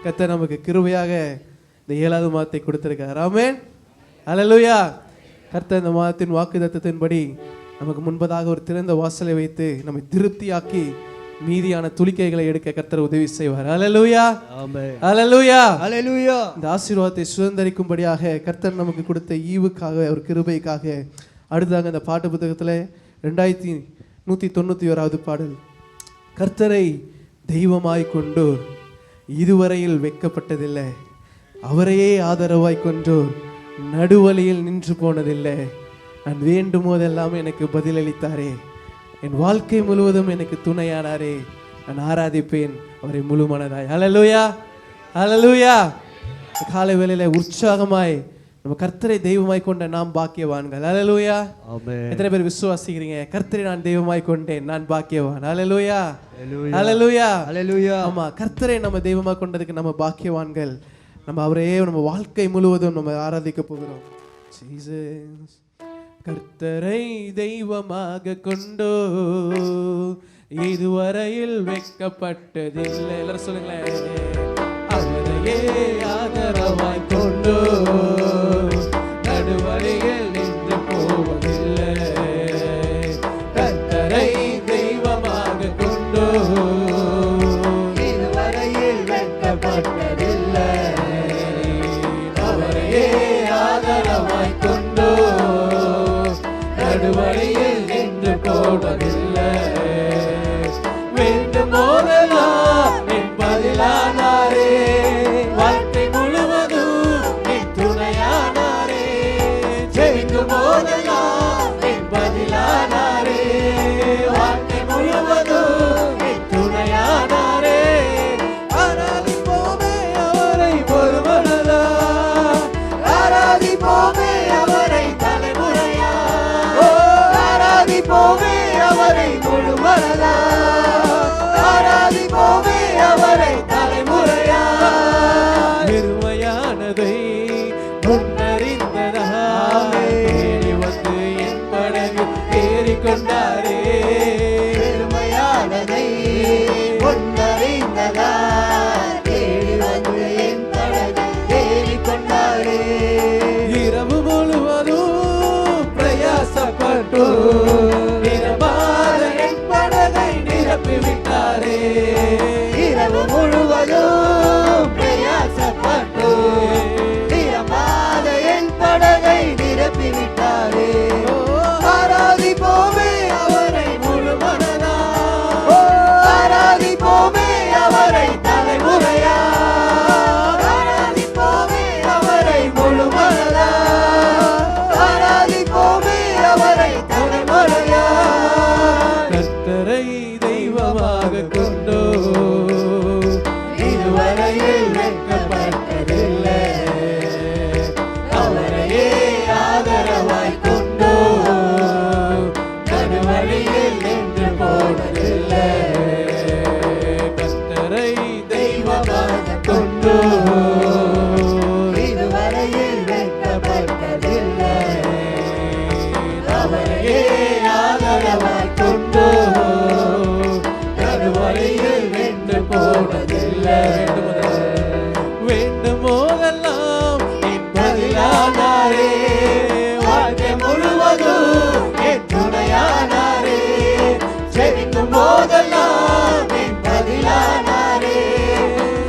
கர்த்தர் நமக்கு கிருபையாக இந்த 7வது மாதத்தை கொடுத்திருக்கார். ஆமென். அல்லேலூயா. கர்த்தர் இந்த மாதத்தின் வாக்குத்தத்தத்தின்படி நமக்கு முன்பதாக ஒரு திறந்த வாசலை வைத்து நம்மை திருப்தியாக்கி மீதியான துளிக்கைகளை எடுக்க கர்த்தர் உதவி செய்வார். அல்லேலூயா. ஆமென். அல்லேலூயா. அல்லேலூயா. இந்த ஆசீர்வாதத்தை சுதந்தரிக்கும்படியாக கர்த்தர் நமக்கு கொடுத்த ஈவுக்காக ஒரு கிருபைக்காக அடுத்ததாக இந்த பாட்டு புத்தகத்தில் 2191வது பாடல், கர்த்தரை தெய்வமாய் கொண்டு இதுவரையில் வெட்கப்பட்டதில்லை, அவரையே ஆதரவாய் கொண்டு நடுவழியில் நின்று போனதில்லை, நான் வேண்டும் போதெல்லாம் எனக்கு பதிலளித்தாரே, என் வாழ்க்கை முழுவதும் எனக்கு துணையானாரே, நான் ஆராதிப்பேன் அவரை முழு மனதாய். அல்லேலூயா. அல்லேலூயா. காலை வேளையில உற்சாகமாய் நம்ம கர்த்தரை தெய்வமாய் கொண்ட நாம் பாக்கியவான்கள். அல்லேலூயா. ஆமென். எத்தனை பேர் விசுவாசிக்கிறீங்க? கர்த்தரை நான் தெய்வமாய் கொண்டேன், நான் பாக்கியவான். அல்லேலூயா. அல்லேலூயா. அல்லேலூயா. ஆமா, கர்த்தரை நம்ம தெய்வமாய் கொண்டதுக்கு நம்ம பாக்கியவான்கள். நம்ம அவரையே நம்ம வாழ்க்கை முழுவதும் நம்ம ஆராதிக்க போகிறோம். ஜீசஸ். கர்த்தரை தெய்வமாக கொண்டோ இதுவரையில் வெட்கப்பட்டதில்லை. எல்லாரும் சொல்லுங்களேன். அவரையே ஆதரவாய் கொண்டோ நடுவழியில் நின்று போவதில்லை, கர்த்தரை தெய்வமாக கொண்டோ இதுவரையில் வெட்கப்பட்டதில்லை, அவரையே ஆதரவாய் கொண்டோ நடுவழியில் நின்று போவதில்லை, வேண்டும் போதெல்லாம் என் பதிலானாரே, வாழ்க்கை முழுவதும் என் துணையானாரே, ஜெயிக்கும் போதெல்லாம் என் பதிலானாரே, வாழ்க்கை முழுவதும் என் துணையானாரே, ஆராதிப்போமே அவரை ஒரு மனதா, ஆராதிப்போமே அவரை தலைமுறையா, ஆராதிப்போமே அவரை முழு மனதா, ஆராதிப்போமே அவரை தலைமுறையா, பெருமையானதை முன்னறிந்ததா தேடி வந்து என் படகு ஏறிக்கொண்டாரே, பெருமையானதை முன்னறிந்ததா தேடி வந்து என் படகு ஏறிக்கொண்டாரே, இரவு முழுவதும் பிரயாசப்பட்டு நிரம்பாத என் படகை நிரப்பிவிட்டாரே, இரவு முழுவதும் பிரயாசப்பட்டு நிரம்பாத என் படகை நிரப்பிவிட்டாரே, ஆராதிப்போமே அவரை முழு மனதா, ஆராதிப்போமே அவரை தலைமுறையா, ஆராதிப்போமே அவரை முழு மனதா, ஆராதிப்போமே அவரை தலைமுறையா, கர்த்தரை தெய்வமாக கொண்டோ இதுவரையில் வெட்கப்பட்டதில்லை, அவரையே ஆதரவாய் கொண்டோ நடுவழியில் நின்று போனதில்லை, கர்த்தரை தெய்வமாக கொண்டோ இதுவரையில் வெட்கப்பட்டதில்லை, அவரையே ஆதரவாய் கொண்டோ நடுவழியில் நின்று போனதில்லை, வேண்டும் போதெல்லாம் என் பதிலானாரே, வாழ்க்கை முழுவதும் என் துணையானாரே, ஜெயிக்கும் போதெல்லாம் என் பதிலானாரே,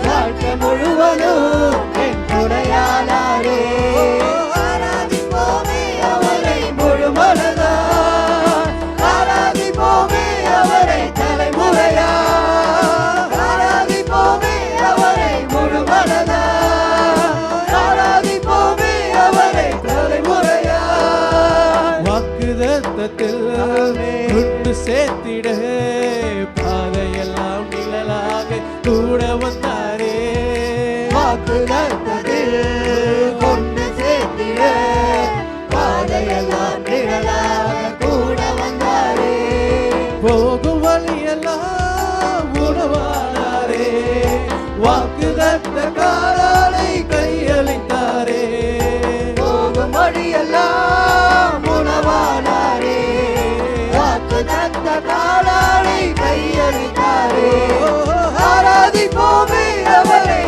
வாழ்க்கை முழுவதும் என் துணையானாரே, ஆராதிப்போமே அவரை முழு மனதா, ஆராதிப்போமே அவரை தலைமுறையா, ஆராதிப்போமே அவரை முழு மனதா, ஆராதிப்போமே அவரை தலைமுறையா, வாக்குத்தத்தத்தில் கொண்டு சேர்த்திட பாதையெல்லாம் நிழலாக கூட வந்தாரே, வாக்குத்தத்தத்தில் கொண்டு சேர்த்திட பாதையெல்லாம் நிழலாக கூட வந்தாரே, போகும் வழியெல்லாம் உணவானாரே, வாக்குத்தத்த காலாலை கையளித்தாரே, போகும் வழியெல்லாம் உணவானாரே, வாக்குத்தத்த காலாலை கையளித்தாரே, ஆராதிப்போமே அவரை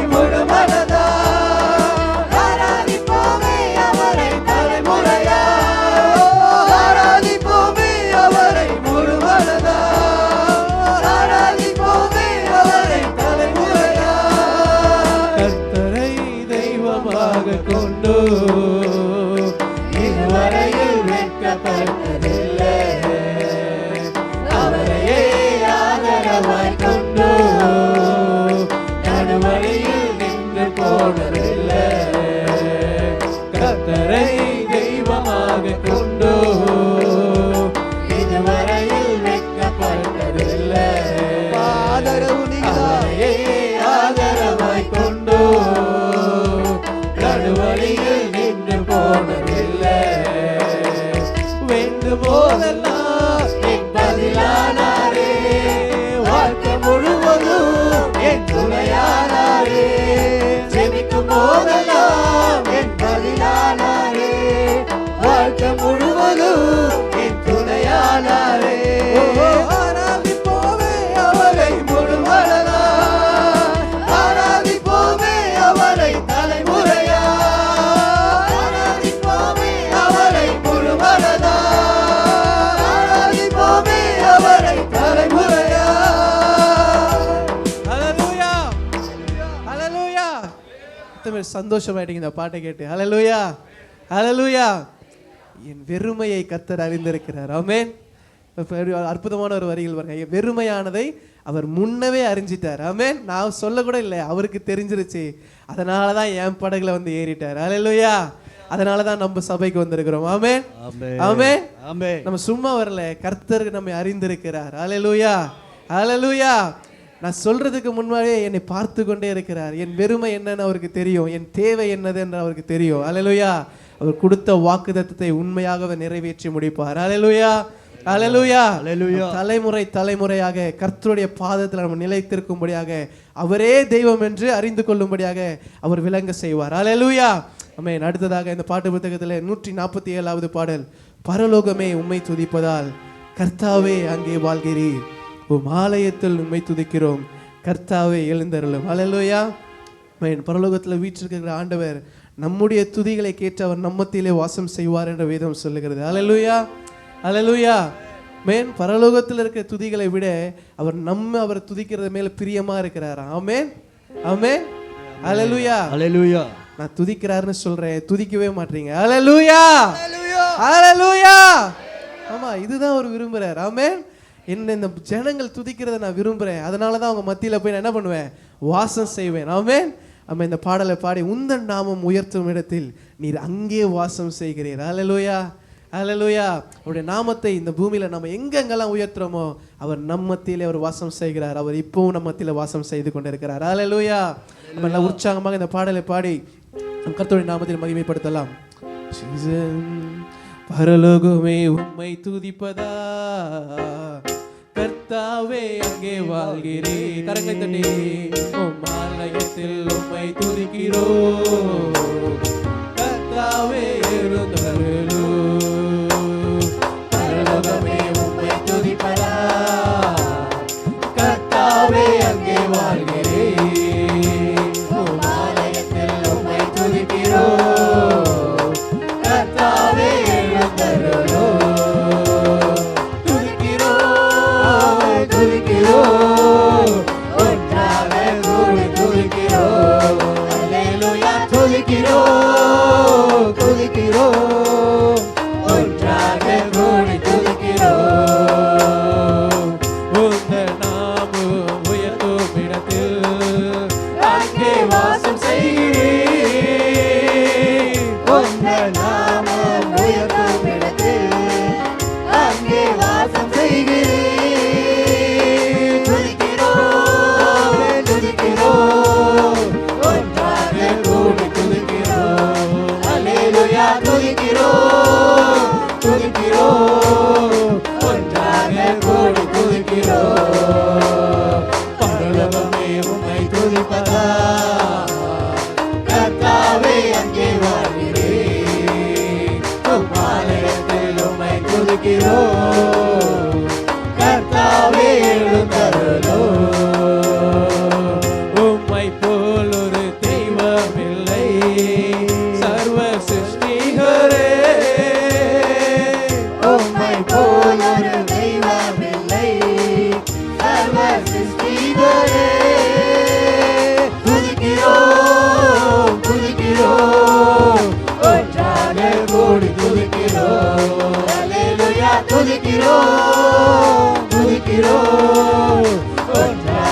போனதில்லை. கர்த்தரை தெய்வமாக கொண்டு இதுவரையில் வெட்கப்பட்டதில்லை. ஆதரவாய் கொண்டு நடுவழியில் நின்று போனதில்லை. வேண்டும் போதெல்லாம் என் பதிலானாரே, வாழ்க்கை முழுவதும் என் துணையானாரே. ஜெபிக்கும் போதெல்லாம் என் பதிலானாரே, வாழ்க்கை முழுவதும் என் துணையானாரே. ஆராதிப்போமே அவரை முழுமனதா, ஆராதிப்போமே அவரை தலைமுறையா, ஆராதிப்போமே அவரை முழுமனதா, ஆராதிப்போமே அவரை தலைமுறையா. ஹல்லேலூயா, ஹல்லேலூயா. சந்தோஷமாயிட்டீங்க இந்த பாட்டை கேட்டு. ஹல்லேலூயா, ஹல்லேலூயா. என் வெறுமையை கர்த்தர் அறிந்திருக்கிறார். ஆமென். அற்புதமான ஒரு வரிகள் பாருங்க. வெறுமையானதை அவர் முன்னவே அறிஞ்சிட்டார். ஆமென். நான் சொல்ல கூட இல்லை, அவருக்கு தெரிஞ்சிருச்சு. அதனால தான் என் படகுல வந்து ஏறிட்டார். ஹல்லேலூயா. அதனால தான் நம்ம சபைக்கு வந்திருக்கிறோம். ஆமென், ஆமென், ஆமென். நம்ம சும்மா வரல, கர்த்தருக்கு நம்மை அறிந்திருக்கிறார். ஹல்லேலூயா, ஹல்லேலூயா. நான் சொல்றதுக்கு முன்னாடியே என்னை பார்த்து கொண்டே இருக்கிறார். என் வெறுமை என்னன்னு அவருக்கு தெரியும், என் தேவை என்னது என்று அவருக்கு தெரியும். ஹல்லேலூயா. அவர் கொடுத்த வாக்குத்தத்தத்தை உண்மையாகவே நிறைவேற்றி முடிப்பார். ஹல்லேலூயா, ஹல்லேலூயா, ஹல்லேலூயா. தலைமுறை தலைமுறையாக கர்த்தருடைய பாதத்தில் நம்ம நிலைத்திருக்கும்படியாக, அவரே தெய்வம் என்று அறிந்து கொள்ளும்படியாக அவர் விளங்க செய்வார். ஹல்லேலூயா, ஆமென். அடுத்ததாக இந்த பாட்டு புத்தகத்தில் 147வது பாடல். பரலோகமே உம்மை துதிப்பதால் கர்த்தாவே அங்கே வாழ்கிறீர், உம் ஆலயத்தில் உம்மை துதிக்கிறோம், கர்த்தாவே எழுந்தருளும். ஹல்லேலூயா, ஆமென். பரலோகத்தில் வீற்றிருக்கிற ஆண்டவர் நம்முடைய துதிகளை கேட்டு அவர் நம்மத்திலே வாசம் செய்வார் என்ற வேதம் சொல்லுகிறது. ஹல்லேலூயா, ஹல்லேலூயா. மேன் பரலோகத்தில் இருக்கிற துதிகளை விட அவர் துதிக்கிறது மேல பிரியமா இருக்கிறார். ஆமென், ஆமென், ஹல்லேலூயா, ஹல்லேலூயா. நான் துதிக்கிறாருன்னு சொல்றேன், துதிக்கவே மாட்டீங்க. ஹல்லேலூயா, ஹல்லேலூயா. ஆமா, இதுதான் அவர் விரும்புறார். ஆமென். என்ன இந்த ஜனங்கள் துதிக்கிறத நான் விரும்புறேன், அதனால தான் அவங்க மத்தியில போய் நான் என்ன பண்ணுவேன், வாசம் செய்வேன். ஆமென். நம்ம இந்த பாடலை பாடி, உந்தன் நாமம் உயர்த்தும் இடத்தில் நீர் அங்கே வாசம் செய்கிறீர். ஹல்லேலூயா, ஹல்லேலூயா. அவருடைய நாமத்தை இந்த பூமியில நம்ம எங்கெங்கெல்லாம் உயர்த்துறோமோ அவர் நம்ம மத்தியிலே அவர் வாசம் செய்கிறார். அவர் இப்பவும் நம்ம மத்தியில வாசம் செய்து கொண்டிருக்கிறார். ஹல்லேலூயா. நம்ம எல்லாம் உற்சாகமாக இந்த பாடலை பாடி நம் கர்த்தருடைய நாமத்தில் மகிமைப்படுத்தலாம். பரலோகமே உம்மை துதிப்பதா, கர்த்தாவே அங்கே வாழ்கிறே. கரங்களை தட்டி, உம் ஆலயத்தில் உம்மை துதிக்கிறோம், கர்த்தாவே எழுந்தருளும். பரலோகமே உம்மை துதிப்பதா, கர்த்தாவே அங்கே வாழ்கிறே, உம் ஆலயத்தில் உம்மை துதிக்கிறோம், கர்த்தாவே எழுந்தருளும். கர்த்தாவே எழுந்தருளும். உம்மை போல் ஒரு தெய்வமில்லை, சர்வ சிருஷ்டிகரே. உம்மை போல் ஒரு தெய்வமில்லை, சர்வ சிருஷ்டிகரே. துதிக்கிறோம், துதிக்கிறோம், ஒன்றாக கூடி துதிக்கிறோம். துதிக்கிறோம், துதிக்கிறோம், ஒன்றாக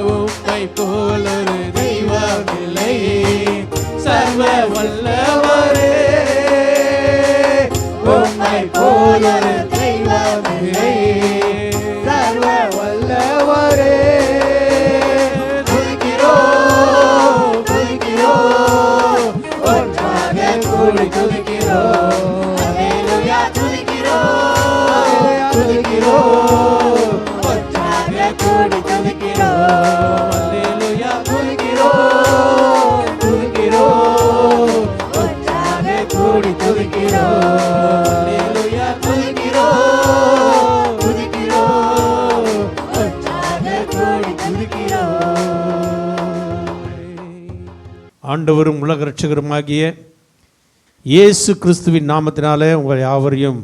உம்மை போலொரு தெய்வமில்லை சர்வ வல்லவரே உம்மை போலொரு தெய்வமில்லை சர்வ வல்லவரே துதிக்கிறோம் துதிக்கிறோம் ஒன்றாக கூடி துதிக்கிறோம் அல்லேலூயா துதிக்கிறோம் துதிக்கிறோம் ஒன்றாக கூடி துதிக்கிறோம் அல்லேலூயா துதிக்கிறோம் துதிக்கிறோம் ஒன்றாக கூடி துதிக்கிறோம் அல்லேலூயா துதிக்கிறோம் துதிக்கிறோம் ஒன்றாக கூடி துதிக்கிறோம். ஆண்டவரும் உலக இரட்சகருமாகிய இயேசு கிறிஸ்துவின் நாமத்தினாலே உங்கள் யாவரையும்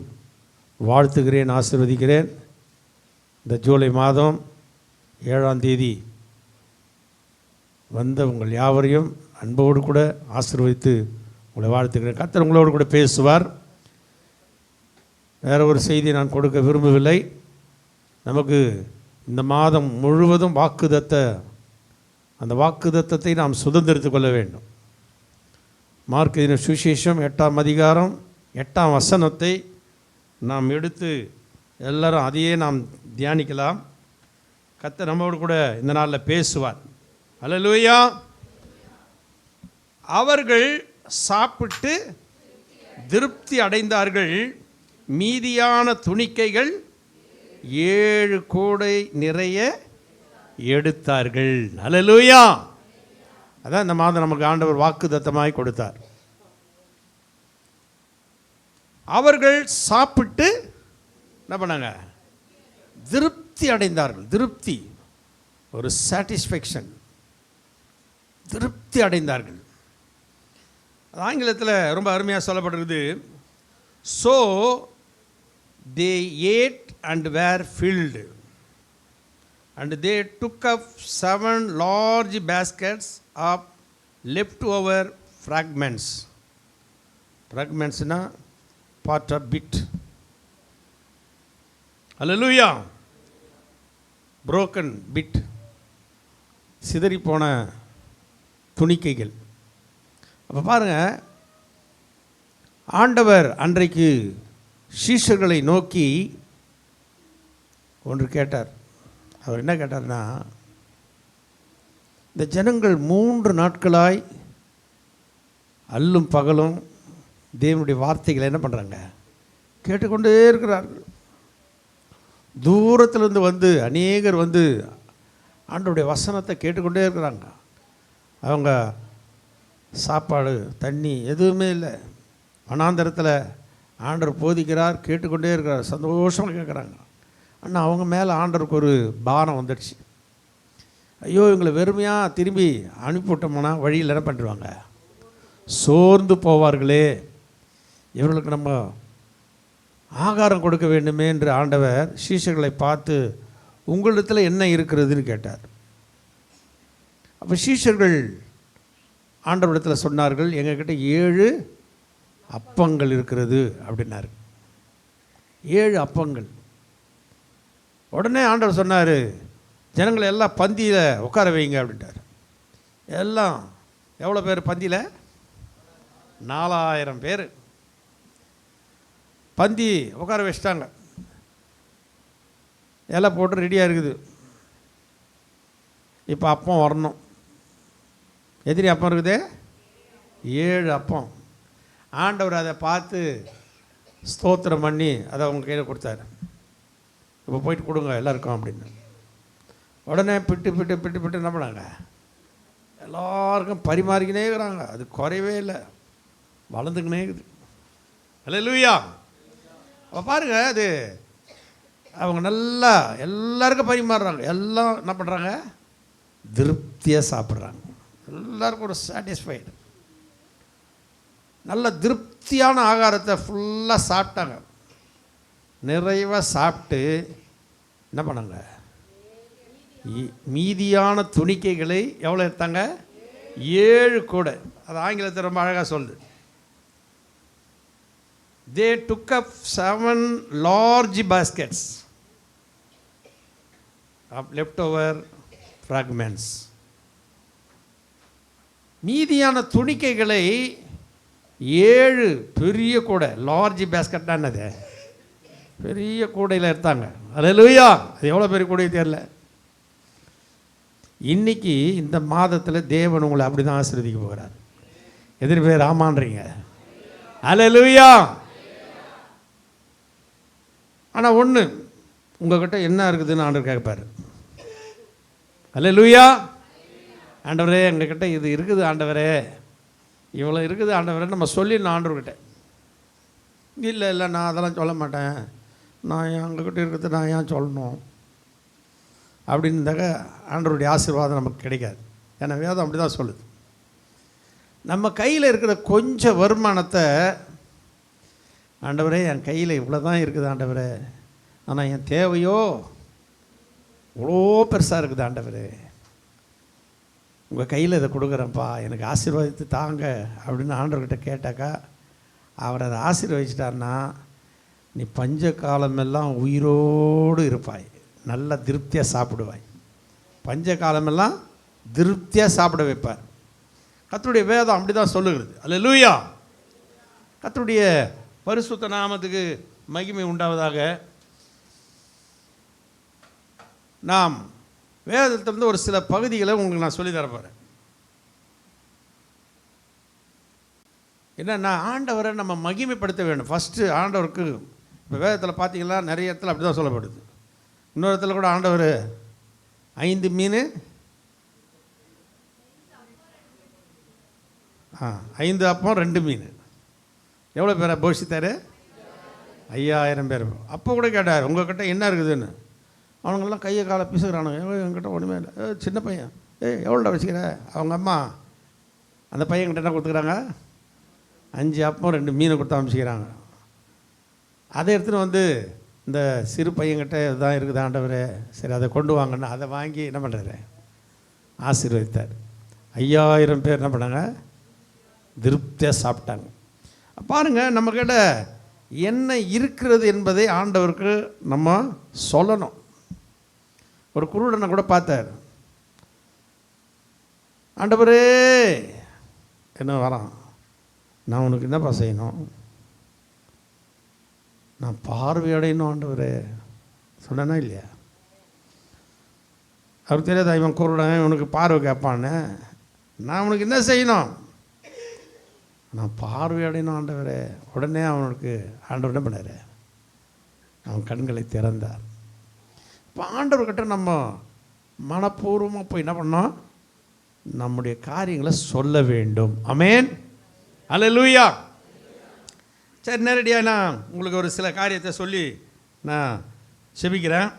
வாழ்த்துகிறேன், ஆசீர்வதிக்கிறேன். இந்த ஜூலை மாதம் 7ஆம் தேதி வந்த உங்கள் யாவரையும் அன்போடு கூட ஆசீர்வதித்து உங்களை வாழ்த்துக்கிறேன். கர்த்தர் உங்களோடு கூட பேசுவார். வேறு ஒரு செய்தி நான் கொடுக்க விரும்பவில்லை. நமக்கு இந்த மாதம் முழுவதும் அந்த வாக்குத்தத்தத்தை நாம் சுதந்திரித்து கொள்ள வேண்டும். மார்க் எழுதின சுவிசேஷம் 8ஆம் அதிகாரம் 8ஆம் வசனத்தை நாம் எடுத்து எல்லாரும் அதையே நாம் தியானிக்கலாம். கர்த்தர் நம்மோடு கூட இந்த நாளில் பேசுவார். அல்லேலூயா. அவர்கள் சாப்பிட்டு திருப்தி அடைந்தார்கள். மீதியான துணிக்கைகள் 7 கூடை நிறைய எடுத்தார்கள். அல்லேலூயா. அதான் இந்த மாதம் நமக்கு ஆண்டவர் வாக்குத்தத்தமாய் கொடுத்தார். அவர்கள் சாப்பிட்டு என்ன பண்ணாங்க? திருப்தி அடைந்தார்கள். திருப்தி, ஒரு சாட்டிஸ்ஃபேக்ஷன், திருப்தி அடைந்தார்கள். அது ஆங்கிலத்தில் ரொம்ப அருமையாக சொல்லப்படுறது. So they ate and were filled and they took up 7 large baskets of leftover fragments. Fragments na part of bit. Hallelujah. Broken bit. சிதறி போன துணிக்கைகள். அப்போ பாருங்க, ஆண்டவர் அன்றைக்கு சீஷர்களை நோக்கி ஒன்று கேட்டார். அவர் என்ன கேட்டார்னா, இந்த ஜனங்கள் 3 நாட்களாய் அல்லும் பகலும் தேவனுடைய வார்த்தைகளை என்ன பண்ணுறாங்க? கேட்டுக்கொண்டே இருக்கிறார்கள். தூரத்திலிருந்து வந்து அநேகர் வந்து ஆண்டவருடைய வசனத்தை கேட்டுக்கொண்டே இருக்கிறாங்க. அவங்க சாப்பாடு தண்ணி எதுவுமே இல்லை. வனாந்தரத்தில் ஆண்டவர் போதிக்கிறார், கேட்டுக்கொண்டே இருக்கிறார், சந்தோஷமாக கேட்குறாங்க. ஆனால் அவங்க மேலே ஆண்டவருக்கு ஒரு பாரம் வந்துடுச்சு. ஐயோ, இவங்களை வெறுமையாக திரும்பி அனுப்பிவிட்டோம்னா வழியில் என்ன பண்ணிடுவாங்க? சோர்ந்து போவார்களே, இவர்களுக்கு நம்ம ஆகாரம் கொடுக்க வேண்டுமே என்று ஆண்டவர் சீஷர்களை பார்த்து உங்களிடத்தில் என்ன இருக்கிறதுன்னு கேட்டார். அப்போ சீஷர்கள் ஆண்டவரிடத்தில் சொன்னார்கள், எங்ககிட்ட 7 அப்பங்கள் இருக்கிறது அப்படின்னாரு. 7 அப்பங்கள். உடனே ஆண்டவர் சொன்னார், ஜனங்களை எல்லாம் பந்தியில் உட்கார வைங்க அப்படின்ட்டார். எல்லாம் எவ்வளோ பேர் பந்தியில்? 4000 பேர் பந்தி உட்கார வச்சிட்டாங்க. எல்லாம் போட்டு ரெடியாக இருக்குது. இப்போ அப்பம் வரணும். எதிரி அப்பம் இருக்குது, 7 அப்பம். ஆண்டவர் அதை பார்த்து ஸ்தோத்திரம் பண்ணி அதை அவங்க கையில் கொடுத்தாரு. இப்போ போயிட்டு கொடுங்க எல்லாருக்கும் அப்படின்னு. உடனே பிட்டு என்ன பண்ணாங்க? எல்லாருக்கும் பரிமாறிக்கினே இருக்கிறாங்க. அது குறையவே இல்லை, வளர்ந்துக்கினே இருக்குது. அல்லேலூயா. அப்போ பாருங்க, அது அவங்க நல்லா எல்லாருக்கும் பரிமாறுறாங்க. எல்லாம் என்ன பண்ணுறாங்க? திருப்தியாக சாப்பிட்றாங்க. எல்லாருக்கும் ஒரு சாட்டிஸ்ஃபைடு, நல்ல திருப்தியான ஆகாரத்தை ஃபுல்லாக சாப்பிட்டாங்க. நிறைவாக சாப்பிட்டு என்ன பண்ணாங்க? மீதியான துணிக்கைகளை எவ்வளோ எடுத்தாங்க? 7 கூடை. அது ஆங்கிலத்தை ரொம்ப அழகாக சொல்லுது. they took up 7 large baskets of leftover fragments. மீதியான துணிக்கைகளை 7 பெரிய கூடை, லார்ஜ் பேஸ்கெட்னா என்னது, பெரிய கூடையில் எடுத்தாங்க. அல்லேலூயா. அது எவ்வளோ பெரிய கூடை தெரியல. இன்னைக்கு இந்த மாதத்தில் தேவன் உங்களை அப்படி தான் ஆசீர்வதிக்க போகிறார். எதிர் பேர் ஆமான்றீங்க. அல்லேலூயா. ஆனால் ஒன்று, உங்கள்கிட்ட என்ன இருக்குதுன்னு ஆண்டவர் கேட்பார். அல்லேலூயா. ஆண்டவரே எங்ககிட்ட இது இருக்குது ஆண்டவரே, இவ்வளோ இருக்குது ஆண்டவரே நம்ம சொல்லிடணும் ஆண்டவர்கிட்ட. இல்லை இல்லை நான் அதெல்லாம் சொல்ல மாட்டேன், நான் எங்ககிட்ட இருக்கிறது நான் ஏன் சொல்லணும் அப்படின்னாக்க ஆண்டவருடைய ஆசீர்வாதம் நமக்கு கிடைக்காது. ஏன்னா வேதம் அப்படி தான் சொல்லுது. நம்ம கையில் இருக்கிற கொஞ்சம் வருமானத்தை, ஆண்டவரே என் கையில் இவ்வளோ தான் இருக்குது ஆண்டவரே, ஆனால் என் தேவையோ இவ்வளோ பெருசாக இருக்குது ஆண்டவரே, உங்கள் கையில் இதை கொடுக்குறேன்ப்பா, எனக்கு ஆசீர்வாதத்தை தாங்க அப்படின்னு ஆண்டவர்கிட்ட கேட்டாக்கா, அவர் அதை ஆசீர்வதிச்சிட்டார்னா நீ பஞ்ச காலமெல்லாம் உயிரோடு இருப்பாய், நல்லா திருப்தியாக சாப்பிடுவாய். பஞ்ச காலமெல்லாம் திருப்தியாக சாப்பிட வைப்பார். கர்த்தருடைய வேதம் அப்படி தான் சொல்லுகிறது. அல்லேலூயா. கர்த்தருடைய பரிசுத்த நாமத்துக்கு மகிமை உண்டாவதாக. நாம் வேதத்திலிருந்து ஒரு சில பகுதிகளை உங்களுக்கு நான் சொல்லி தரப்போகிறேன். என்னன்னா, ஆண்டவரை நம்ம மகிமைப்படுத்த வேண்டும். ஃபஸ்ட்டு ஆண்டவருக்கு, இப்போ வேதத்தில் பார்த்தீங்கன்னா நிறைய இடத்துல அப்படி தான் சொல்லப்படுது. இன்னொரு இடத்துல கூட ஆண்டவர் 5 மீன் 5 அப்பம் 2 மீன், எவ்வளோ பேரை போஷித்தார்? 5000 பேர். அப்போ கூட கேட்டார், உங்கள்கிட்ட என்ன இருக்குதுன்னு. அவனுங்கெல்லாம் கையை காலை பிசுக்கிறானுங்க. என்கிட்ட ஒன்றுமே இல்லை. சின்ன பையன், எவ்வளோடா வச்சுக்கிற? அவங்க அம்மா அந்த பையன்கிட்ட என்ன கொடுத்துக்கிறாங்க? 5 அப்பம் 2 மீனை கொடுத்து அமைச்சிக்கிறாங்க. அதை எடுத்துன்னு வந்து இந்த சிறு பையன்கிட்ட இதுதான் இருக்குது ஆண்டவரே, சரி அதை கொண்டு வாங்கன்னா அதை வாங்கி என்ன பண்ணுறாரு? ஆசீர்வதித்தார். 5000 பேர் என்ன பண்ணாங்க? திருப்தியாக சாப்பிட்டாங்க. பாருங்கள், நம்மக்கிட்ட என்ன இருக்கிறது என்பதை ஆண்டவருக்கு நம்ம சொல்லணும். ஒரு குருடனை கூட பார்த்தார். ஆண்டவரே என்ன வரான், நான் உனக்கு என்னப்பா செய்யணும்? நான் பார்வையடையணும் ஆண்டவரே சொன்னேன்னா இல்லையா? அவருக்கு தெரியாதா இவன் குருடன் உனக்கு பார்வை கேட்பான்னு? நான் உனக்கு என்ன செய்யணும்? நான் பார்வையடையணும் ஆண்டவரே. உடனே அவனுக்கு ஆண்டவர் என்ன பண்ணார்? அவன் கண்களை திறந்தார். இப்போ ஆண்டவர்கிட்ட நம்ம மனப்பூர்வமாக போய் என்ன பண்ணோம்? நம்முடைய காரியங்களை சொல்ல வேண்டும். ஆமென். அல்லேலூயா. சரி, நேரடியாக நான் உங்களுக்கு ஒரு சில காரியத்தை சொல்லி நான் செபிக்கிறேன்.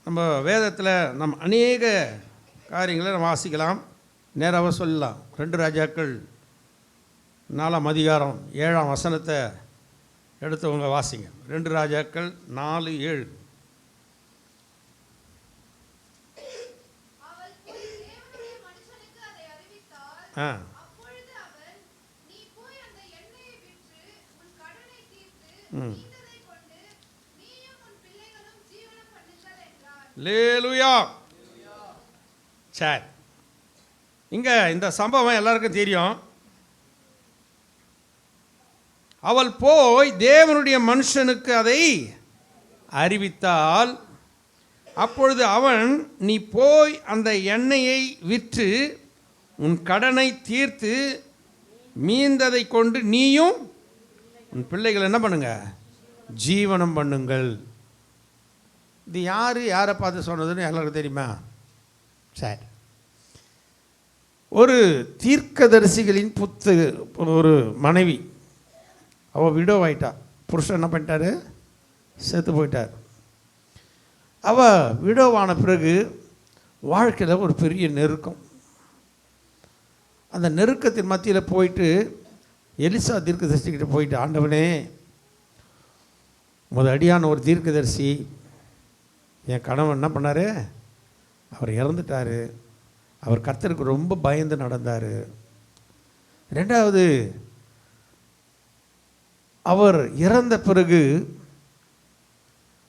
நம்ம வேதத்தில் நம்ம அநேக காரியங்களை நம்ம வாசிக்கலாம், நேராக சொல்லலாம். 2 ராஜாக்கள் 4ஆம் அதிகாரம் 7ஆம் வசனத்தை எடுத்தவங்க வாசிங்க. 2 ராஜாக்கள் 4:7. அல்லேலூயா. சரி, இங்கே இந்த சம்பவம் எல்லாருக்கும் தெரியும். அவள் போய் தேவனுடைய மனுஷனுக்கு அதை அறிவித்தால், அப்பொழுது அவன், நீ போய் அந்த எண்ணெயை விற்று உன் கடனை தீர்த்து மீந்ததை கொண்டு நீயும் உன் பிள்ளைகள் என்ன பண்ணுங்க? ஜீவனம் பண்ணுங்கள். இது யாரை பார்த்து சொன்னதுன்னு எல்லாருக்கும் தெரியுமா? சரி, ஒரு தீர்க்கதரிசிகளின் ஒரு மனைவி, அவள் விடோ ஆயிட்டா. புருஷன் என்ன பண்ணிட்டாரு? செத்து போயிட்டார். அவள் விடோவான பிறகு வாழ்க்கையில் ஒரு பெரிய நெருக்கம். அந்த நெருக்கத்தின் மத்தியில் போயிட்டு எலிசா தீர்க்கதரிசிக்கிட்ட போயிட்டு, ஆண்டவனே, அடியான ஒரு தீர்க்கதரிசி, என் கணவன் என்ன பண்ணார்? அவர் இறந்துட்டார். அவர் கர்த்தருக்கு ரொம்ப பயந்து நடந்தார். 2வது, அவர் இறந்த பிறகு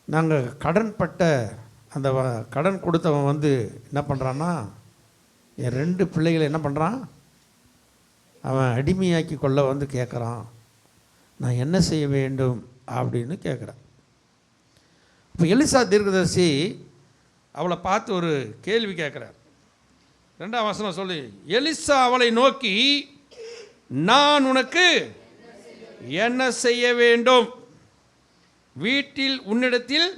நாங்கள் கடன்பட்ட அந்த கடன் கொடுத்தவன் வந்து என்ன பண்ணுறான்னா, என் 2 பிள்ளைகளை என்ன பண்ணுறான், அவன் அடிமையாக்கி கொள்ள வந்து கேட்குறான். நான் என்ன செய்ய வேண்டும் அப்படின்னு கேட்குறான். இப்போ எலிசா தீர்க்கதரிசி அவளை பார்த்து ஒரு கேள்வி கேட்குறார். 2ஆம் வசனம் சொல்லி, எலிசா அவளை நோக்கி, நான் உனக்கு என்ன செய்ய வேண்டும்? வீட்டில் உன்னிடத்தில்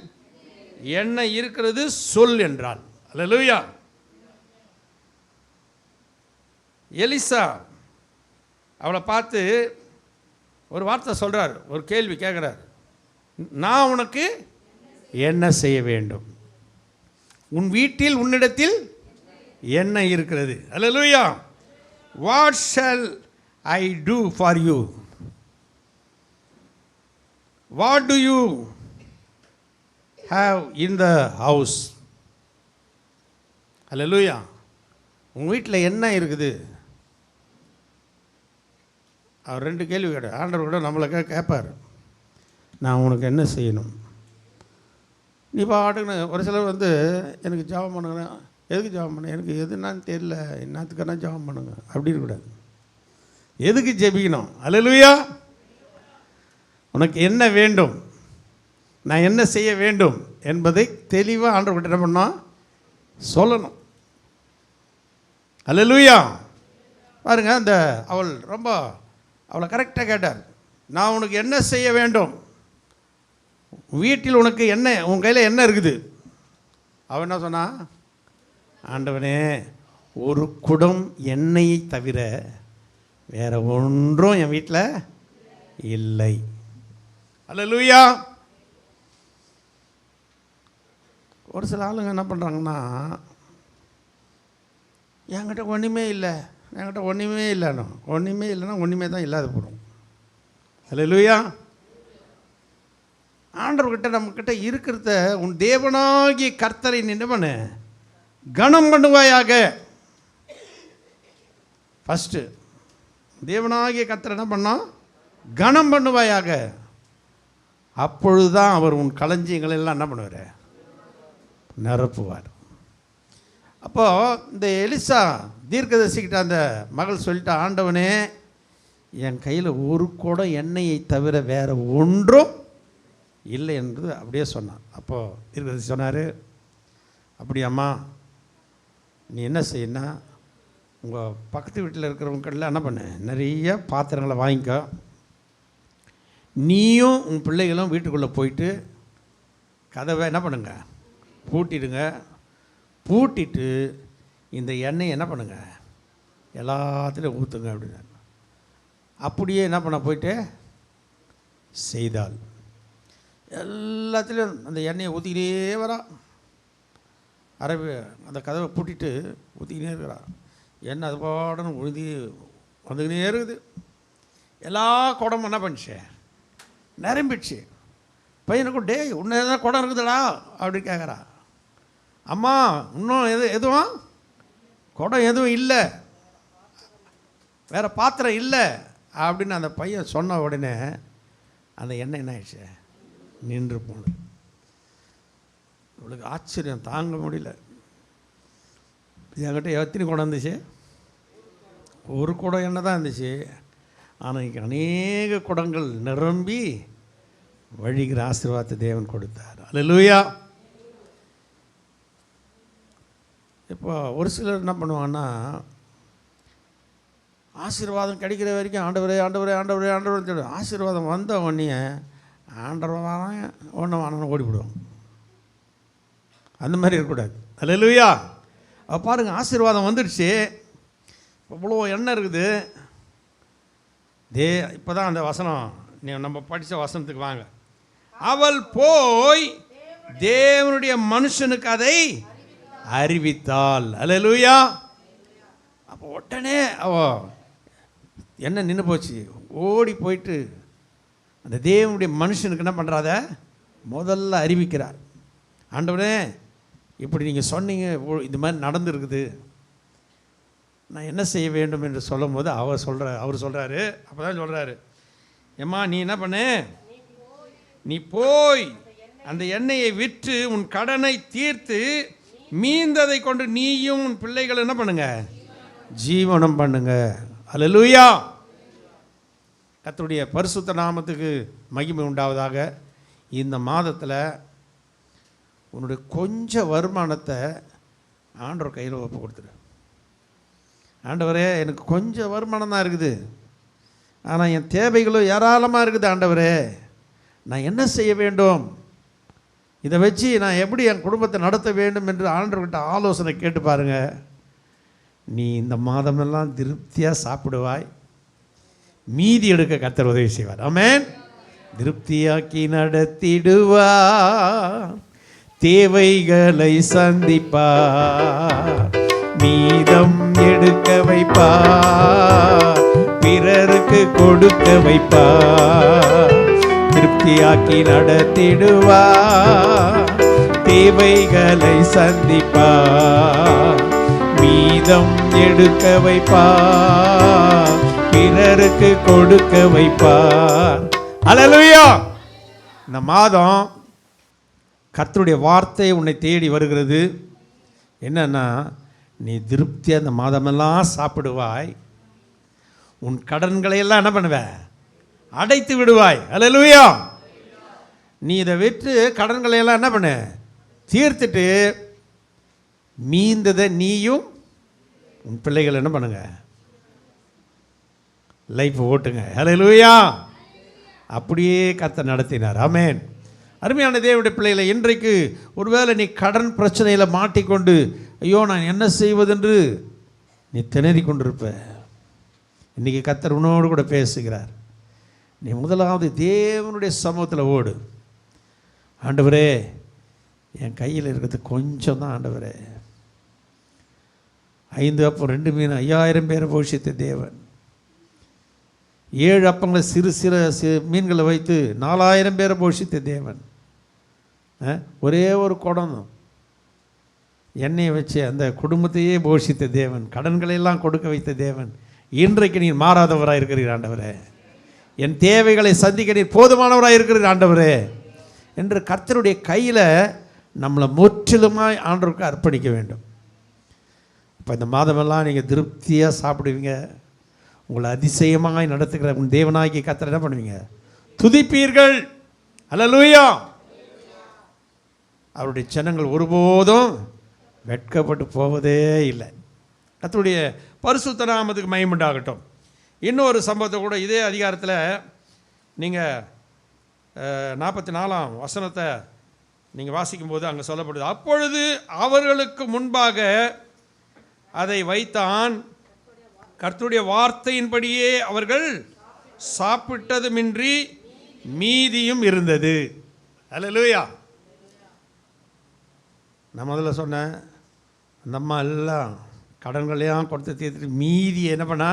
என்ன இருக்கிறது சொல் என்றாள். அல்லேலூயா. எலிசா அவளை பார்த்து ஒரு வார்த்தை சொல்கிறார், ஒரு கேள்வி கேட்குறார். நான் உனக்கு என்ன செய்ய வேண்டும்? உன் வீட்டில் உன்னிடத்தில் என்ன இருக்கிறது? அல்லேலூயா. What shall I do for you? What do you have in the house? அல்லேலூயா. உங்கள் வீட்டில் என்ன இருக்குது? அவர் 2 கேள்வி கேட்டார். ஆண்டவர் கூட நம்மளை கேட்பார், நான் உனக்கு என்ன செய்யணும்? நீ பாட்டுன்னு ஒரு சிலர் வந்து எனக்கு ஜெபம் பண்ணுங்க, எதுக்கு ஜெபம் பண்ண, எனக்கு எதுனான்னு தெரியல, என்னத்துக்கான ஜெபம் பண்ணுங்க அப்படின்னு கூடாது. எதுக்கு ஜெபிக்கணும்? அல்லேலூயா. உனக்கு என்ன வேண்டும், நான் என்ன செய்ய வேண்டும் என்பதை தெளிவாக ஆண்டவர்கிட்ட என்ன பண்ணோம், சொல்லணும். அல்லேலூயா. பாருங்க, அந்த அவளை கரெக்டாக கேட்டார். நான் உனக்கு என்ன செய்ய வேண்டும்? வீட்டில் உனக்கு என்ன, உன் கையில் என்ன இருக்குது? அவன் என்ன சொன்னா, ஆண்டவனே, ஒரு குடம் எண்ணெயை தவிர வேற ஒன்றும் என் வீட்டில் இல்லை. அல்லேலூயா. ஒரு சில ஆளுங்க என்ன பண்ணுறாங்கன்னா, என்கிட்ட ஒன்றுமே இல்லை, என்கிட்ட ஒன்றுமே இல்லைன்னு, ஒன்றுமே இல்லைன்னா ஒன்றுமே தான் இல்லாத போடும். அல்லேலூயா. ஆண்டவர்கிட்ட நம்மக்கிட்ட இருக்கிறத, உன் தேவனாகிய கர்த்தரை நின்று கனம் பண்ணுவாயாக. ஃபஸ்ட்டு தேவனாகிய கர்த்தரை என்ன பண்ணோம், கனம் பண்ணுவாயாக. அப்பொழுதுதான் அவர் உன் களஞ்சியங்களை எல்லாம் என்ன பண்ணுவார், நிரப்புவார். அப்போது இந்த எலிசா தீர்க்கதரிசிக்கிட்ட அந்த மகள் சொல்லிட்டா, ஆண்டவனே, என் கையில் ஒரு குடம் எண்ணெயை தவிர வேறு ஒன்றும் இல்லை என்று அப்படியே சொன்னான். அப்போது தீர்க்கதரிசி சொன்னார், அப்படியாம்மா, நீ என்ன செய்யணும்னா, உங்கள் பக்கத்து வீட்டில் இருக்கிறவங்கெல்லாம் என்ன பண்ணு, நிறைய பாத்திரங்களை வாங்கிக்கோ, நீயும் உன் பிள்ளைகளும் வீட்டுக்குள்ளே போயிட்டு கதவை என்ன பண்ணுங்க, பூட்டிடுங்க. பூட்டிட்டு இந்த எண்ணெயை என்ன பண்ணுங்க, எல்லாத்துலேயும் ஊற்றுங்க அப்படின்னு. அப்படியே என்ன பண்ண போயிட்டு செய்தால் எல்லாத்துலேயும் அந்த எண்ணெயை ஊற்றிக்கிட்டே வரா. அந்த கதவை பூட்டிட்டு ஊற்றிக்கினே இருக்கிறா. எண்ணெய் அது பாடணும் வந்துக்கினே இருக்குது. எல்லா குடமும் என்ன பண்ணிச்சு, நிரம்பிடுச்சு. பையனுக்கும், டே இன்னும் எதாவது குடம் இருக்குதுடா அப்படின்னு கேட்குறா. அம்மா, இன்னும் எதுவும் குடம் எதுவும் இல்லை, வேறு பாத்திரம் இல்லை அப்படின்னு அந்த பையன் சொன்ன உடனே அந்த எண்ணெய் என்ன ஆயிடுச்சு, நின்று போனது. இவளுக்கு ஆச்சரியம் தாங்க முடியல. என்கிட்ட எத்தனை குடம் இருந்துச்சு? ஒரு குடம் எண்ணெய் தான் இருந்துச்சு. ஆனால் இன்றைக்கி அநேக குடங்கள் நிரம்பி வழிகிற ஆசீர்வாதத்தை தேவன் கொடுத்தார். அல்லேலூயா. இப்போ ஒரு சிலர் என்ன பண்ணுவாங்கன்னா, ஆசீர்வாதம் கிடைக்கிற வரைக்கும் ஆண்டவரே ஆண்டவரே ஆண்டவரே ஆண்டவரே சொல்லுவோம். ஆசீர்வாதம் வந்த உடனே ஆண்டவர் வாங்க ஒன்று வாங்கன்னு ஓடிவிடுவோம். அந்த மாதிரி இருக்கக்கூடாது. அல்லேலூயா. அப்போ பாருங்கள், ஆசீர்வாதம் வந்துடுச்சு, இவ்வளோ எண்ணெய் இருக்குது. இப்போ தான் அந்த வசனம், நம்ம படித்த வசனத்துக்கு வாங்க. அவள் போய் தேவனுடைய மனுஷனுக்கு அதை அறிவித்தாள். அல்லேலூயா. அப்போ உடனே என்ன நின்று போச்சு, ஓடி போயிட்டு அந்த தேவனுடைய மனுஷனுக்கு என்ன பண்ணுறாத முதல்ல அறிவிக்கிறார். ஆண்டவனே, இப்படி நீங்கள் சொன்னீங்க, இது மாதிரி நடந்துருக்குது, நான் என்ன செய்ய வேண்டும் என்று சொல்லும் போது அவர் சொல்கிறாரு. அப்போ தான் சொல்கிறாரு, ஏம்மா நீ என்ன பண்ணு, நீ போய் அந்த எண்ணெயை விற்று உன் கடனை தீர்த்து மீந்ததை கொண்டு நீயும் உன் பிள்ளைகள் என்ன பண்ணுங்க, ஜீவனம் பண்ணுங்க. அல்லேலூயா. கர்த்தருடைய பரிசுத்த நாமத்துக்கு மகிமை உண்டாவதாக. இந்த மாதத்தில் உன்னுடைய கொஞ்சம் வருமானத்தை ஆண்டவர் கையில் ஒப்பு கொடுத்துரு. ஆண்டவரே, எனக்கு கொஞ்சம் வருமானம் தான் இருக்குது, ஆனால் என் தேவைகளும் ஏராளமாக இருக்குது. ஆண்டவரே, நான் என்ன செய்ய வேண்டும், இதை வச்சு நான் எப்படி என் குடும்பத்தை நடத்த வேண்டும் என்று ஆண்டவர்கிட்ட ஆலோசனை கேட்டு பாருங்க. நீ இந்த மாதமெல்லாம் திருப்தியாக சாப்பிடுவாய், மீதி எடுக்க கர்த்தர் உதவி செய்வார். ஆமென். திருப்தியாக்கி நடத்திடுவார், தேவைகளை சந்திப்பார், மீதம் எடுக்க வைப்பார், பிறருக்கு கொடுக்க வைப்பார். திருப்தியாக்கி நடத்திடுவார், தேவைகளை சந்திப்பார், மீதம் எடுக்க வைப்பார், பிறருக்கு கொடுக்க வைப்பார். அல்லேலூயா. இந்த மாதம் கர்த்தருடைய வார்த்தை உன்னை தேடி வருகிறது. என்னன்னா, நீ திருப்தியாக அந்த மாதமெல்லாம் சாப்பிடுவாய், உன் கடன்களை எல்லாம் என்ன பண்ணுவ, அடைத்து விடுவாய். அல்லேலூயா. நீ இதை விற்று கடன்களை எல்லாம் என்ன பண்ணு, தீர்த்துட்டு மீந்ததை நீயும் உன் பிள்ளைகள் என்ன பண்ணுங்க, லைஃப் ஓட்டுங்க. அல்லேலூயா. அப்படியே கர்த்தர் நடத்தினார். ஆமென். அருமையான தேவனுடைய பிள்ளைகளை, இன்றைக்கு ஒருவேளை நீ கடன் பிரச்சனையில் மாட்டிக்கொண்டு ஐயோ நான் என்ன செய்வதென்று நீ திணறி கொண்டிருப்ப. இன்றைக்கி கர்த்தர் உன்னோடு கூட பேசுகிறார். நீ முதலாவது தேவனுடைய சமூகத்தில் ஓடு. ஆண்டவரே, என் கையில் இருக்கிறது கொஞ்சம் தான். ஆண்டவரே, 5 அப்பம் 2 மீன் 5000 பேரை போஷித்த தேவன், 7 அப்பங்களை சிறு மீன்களை வைத்து 4000 பேரை போஷித்த தேவன், ஒரே ஒரு குடம் எண்ணெயை வச்சு அந்த குடும்பத்தையே போஷித்த தேவன், கடன்களை எல்லாம் கொடுக்க வைத்த தேவன், இன்றைக்கு நீ மாறாதவராக இருக்கிறீர். ஆண்டவரே, என் தேவைகளை சந்திக்க நீர் போதுமானவராக இருக்கிறீர் ஆண்டவரே என்று கர்த்தருடைய கையில் நம்மளை முற்றிலுமாய் ஆண்டவருக்கு அர்ப்பணிக்க வேண்டும். இப்போ இந்த மாதமெல்லாம் நீங்கள் திருப்தியாக சாப்பிடுவீங்க, உங்களை அதிசயமாய் நடத்துகிற உன் தேவனாகி கர்த்தரை என்ன பண்ணுவீங்க, துதிப்பீர்கள். அல்லேலூயா. அவருடைய ஜனங்கள் ஒருபோதும் வெட்கப்பட்டு போவதே இல்லை. கர்த்தருடைய பரிசுத்த நாமத்துக்கு மகிமை உண்டாகட்டும். இன்னொரு சம்பவத்தை கூட இதே அதிகாரத்தில் நீங்கள் 44ஆம் வசனத்தை நீங்கள் வாசிக்கும்போது அங்கே சொல்லப்படுது, அப்பொழுது அவர்களுக்கு முன்பாக அதை வைத்தான், கர்த்தருடைய வார்த்தையின்படியே அவர்கள் சாப்பிட்டதுமின்றி மீதியும் இருந்தது. அல்லேலூயா. நான் முதல்ல சொன்னேன், அந்த அம்மா எல்லாம் கடன்களையும் கொடுத்து தீர்த்துட்டு மீதி என்ன பண்ணா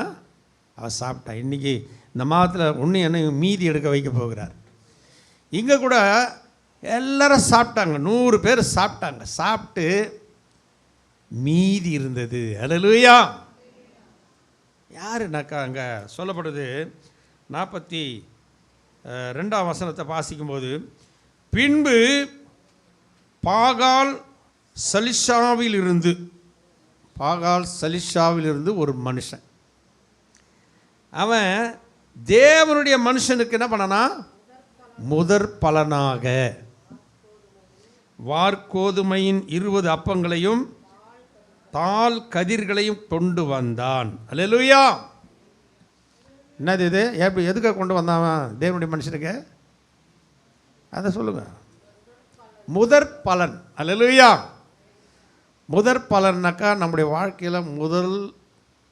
அவள் சாப்பிட்டா. இன்றைக்கி இந்த மாதத்தில் ஒன்று என்ன மீதி எடுக்க வைக்க போகிறார். இங்கே கூட எல்லாரும் சாப்பிட்டாங்க, 100 பேர் சாப்பிட்டாங்க. சாப்பிட்டு மீதி இருந்தது. அல்லேலூயா. யாருனாக்கா அங்கே சொல்லப்படுது 42ஆம் வசனத்தை வாசிக்கும்போது, பின்பு பாகால் சலிஷாவிலிருந்து ஒரு மனுஷன், அவன் தேவனுடைய மனுஷனுக்கு என்ன பண்ணனா, முதற் பலனாக வார்கோதுமையின் 20 அப்பங்களையும் தால் கதிர்களையும் கொண்டு வந்தான். அல்லேலூயா. என்னது இது, எதுக்காக கொண்டு வந்தான் தேவனுடைய மனுஷனுக்கு, அதை சொல்லுங்க. முதற் பலன். அல்லேலூயா. முதற் பலன்னாக்கா நம்முடைய வாழ்க்கையில் முதல்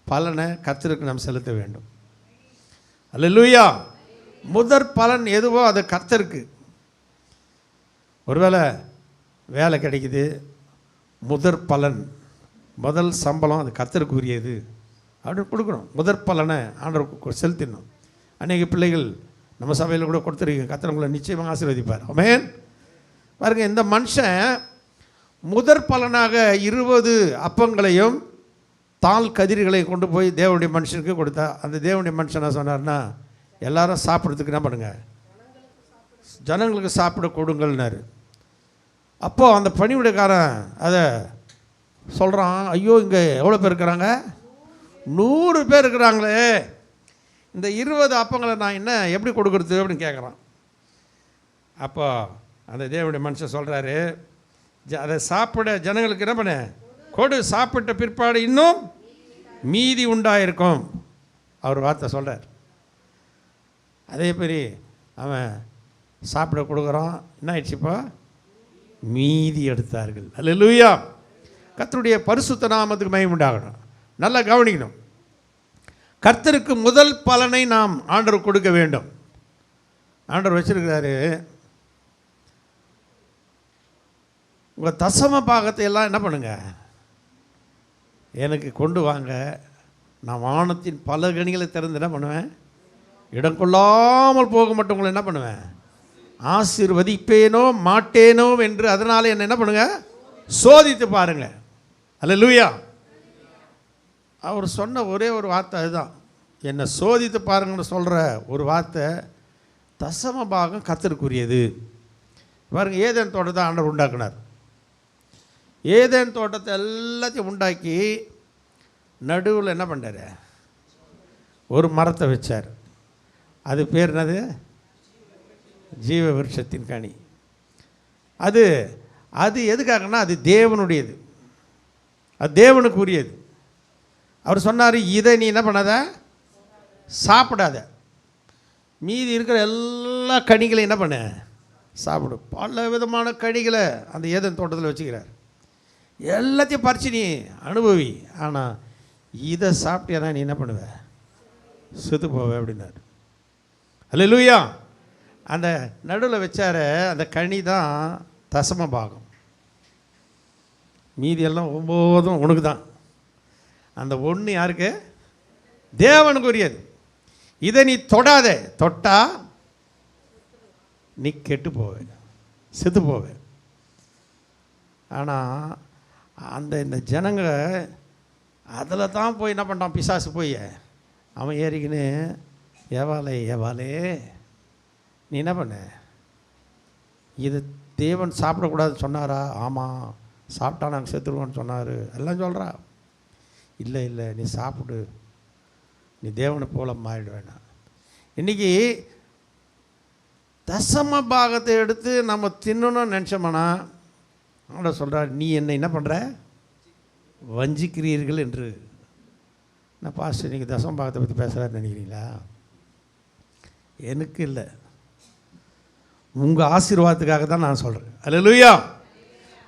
பலனை கர்த்தருக்கு நாம் செலுத்த வேண்டும். அல்லேலூயா. முதற் பலன் எதுவோ அது கர்த்தருக்கு. ஒருவேளை வேலை கிடைக்குது, முதற் பலன் முதல் சம்பளம் அது கர்த்தருக்கு உரியது அப்படின்னு கொடுக்கணும். முதற் பலனை ஆண்டவருக்கு செலுத்திடணும். அநேக பிள்ளைகள் நம்ம சபையில் கூட கொடுத்துருக்கீங்க, கர்த்தர் உங்களை நிச்சயமாக ஆசீர்வதிப்பார். ஆமென். பாருங்க, இந்த மனுஷன் முதற் பலனாக 20 அப்பங்களையும் தால் கதிர்களையும் கொண்டு போய் தேவனுடைய மனுஷனுக்கு கொடுத்தா. அந்த தேவனுடைய மனுஷன் என்ன சொன்னார்னா, எல்லாரும் சாப்பிட்றதுக்கு என்ன பண்ணுங்க, ஜனங்களுக்கு சாப்பிட கொடுங்கள்னாரு. அப்போது அந்த பணிவிடைக்காரன் அதை சொல்கிறான், ஐயோ இங்கே எவ்வளோ பேர் இருக்கிறாங்க, 100 பேர் இருக்கிறாங்களே, இந்த 20 அப்பங்களை நான் என்ன எப்படி கொடுக்குறது அப்படின்னு கேட்குறான். அப்போ அந்த தேவனுடைய மனுஷன் சொல்கிறாரு, அதை சாப்பிட ஜனங்களுக்கு என்ன பண்ண கொடு, சாப்பிட்ட பிற்பாடு இன்னும் மீதி உண்டாயிருக்கும். அவர் வார்த்தை சொல்கிறார். அதே மாதிரி அவன் சாப்பிட கொடுக்குறான், என்ன ஆயிடுச்சுப்பா, மீதி எடுத்தார்கள். அல்லேலூயா. கர்த்தருடைய பரிசுத்த நாமத்துக்கு மகிமை உண்டாகணும். நல்லா கவனிக்கணும். கர்த்தருக்கு முதல் பலனை நாம் ஆண்டவர் கொடுக்க வேண்டும். ஆண்டவர் வச்சிருக்கிறாரு, உங்கள் தசம பாகத்தை எல்லாம் என்ன பண்ணுங்க, எனக்கு கொண்டு வாங்க. நான் வானத்தின் பல கனிகளை திறந்து என்ன பண்ணுவேன், இடம் கொள்ளாமல் போக மட்டும் உங்களை என்ன பண்ணுவேன், ஆசீர்வதிப்பேனோ மாட்டேனோ என்று அதனால் என்ன பண்ணுங்க, சோதித்து பாருங்க. அல்லேலூயா. அவர் சொன்ன ஒரே ஒரு வார்த்தை அதுதான், என்னை சோதித்து பாருங்கன்னு சொல்கிற ஒரு வார்த்தை. தசம பாகம் கர்த்தருக்குரியது. பாருங்கள், ஏதேன் தோட்டத்தை ஆண்டவர் உண்டாக்குனார். ஏதேன் தோட்டத்தை எல்லாத்தையும் உண்டாக்கி நடுவில் என்ன பண்ணுறாரு, ஒரு மரத்தை வச்சார். அது பேர் என்னது, ஜீவ விருட்சத்தின் கனி. அது அது எதுக்காகனா அது தேவனுடையது, அது தேவனுக்கு உரியது. அவர் சொன்னார், இதை நீ என்ன பண்ணாத, சாப்பிடாத, மீதி இருக்கிற எல்லா கனிகளையும் என்ன பண்ண, சாப்பிடு. பல விதமான கனிகளை அந்த ஏதேன் தோட்டத்தில் வச்சுக்கிறார். எல்லாத்தையும் பறித்து நீ அனுபவி, ஆனால் இதை சாப்பிட்டியானா நீ என்ன பண்ணுவ, செத்து போவ அப்படின்னாரு. அல்லேலூயா. அந்த நடுவில் வச்சார அந்த கனி தான் தசம பாகம். மீதி எல்லாம் 9 உனக்கு தான். அந்த 1 யாருக்கு, தேவனுக்கு உரியது. இதை நீ தொடாத, தொட்டா நீ கெட்டு போவே, செத்து போவே. ஆனால் இந்த ஜனங்க அதில் தான் போய் என்ன பண்ணுறான், பிசாசு போய் அவன் ஏறிக்கின்னு, ஏவாலே ஏவாலே நீ என்ன பண்ண, இது தேவன் சாப்பிடக்கூடாதுன்னு சொன்னாரா? ஆமாம், சாப்பிட்டா நாங்கள் செத்துருவோன்னு சொன்னார் எல்லாம் சொல்கிறா. இல்லை இல்லை, நீ சாப்பிடு, நீ தேவனை போல மாறிடுவேண்ணா. இன்றைக்கி தசம பாகத்தை எடுத்து நம்ம தின்னணும்னு நினச்சோம்னா அவனோட சொல்கிறார், நீ என்ன பண்ணுற, வஞ்சிக்கிறீர்கள் என்று. நான் பாஸ்டர் நீங்கள் தசம பாகத்தை பற்றி பேசுகிறாருன்னு நினைக்கிறீங்களா? எனக்கு இல்லை, உங்கள் ஆசீர்வாதத்துக்காக தான் நான் சொல்கிறேன். அல்லேலூயா.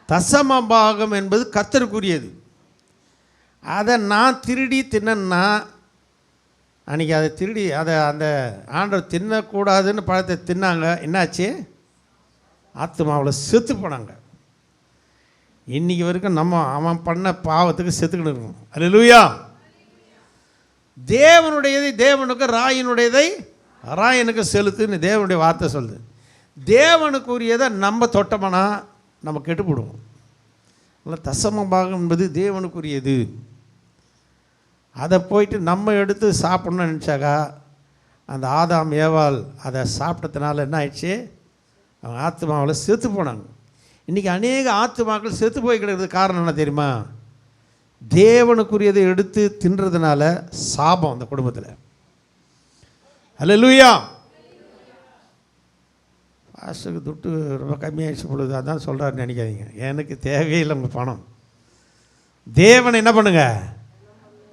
தசம பாகம் என்பது கர்த்தருக்குரியது. அதை நான் திருடி தின்னா, அன்றைக்கி அதை திருடி அதை அந்த ஆண்டவர் தின்னக்கூடாதுன்னு பழத்தை தின்னாங்க. என்னாச்சு, ஆத்துமாவில் செத்து போனாங்க. இன்றைக்கி வரைக்கும் நம்ம அவன் பண்ண பாவத்துக்கு செத்துக்கின்னு இருக்கணும். அல்லேலூயா. தேவனுடையதை தேவனுக்கு, ராயினுடையதை ராயனுக்கு செலுத்துன்னு தேவனுடைய வார்த்தை சொல்லுது. தேவனுக்குரியதை நம்ம தொட்டோம்னா நம்ம கெட்டுப்படுவோம். இல்லை, தசம பாகம் என்பது தேவனுக்குரியது. அதை போயிட்டு நம்ம எடுத்து சாப்பிட்ணுன்னு நினச்சாக்கா அந்த ஆதாம் ஏவாள் அதை சாப்பிட்டதுனால என்ன ஆயிடுச்சு, அவங்க ஆத்துமாவில் செத்து போனாங்க. இன்றைக்கி அநேக ஆத்துமாக்கள் செத்து போய் கிடக்கிறது காரணம் என்ன தெரியுமா? தேவனுக்குரியதை எடுத்து தின்றதுனால சாபம் அந்த குடும்பத்தில். அல்லேலூயா. பாஸ்டருக்கு துட்டு ரொம்ப கம்மியாகிடுச்சு பொழுது அதான் சொல்கிறாருன்னு நினைக்காதீங்க. எனக்கு தேவையில்லை உங்கள் பணம். தேவனை என்ன பண்ணுங்க,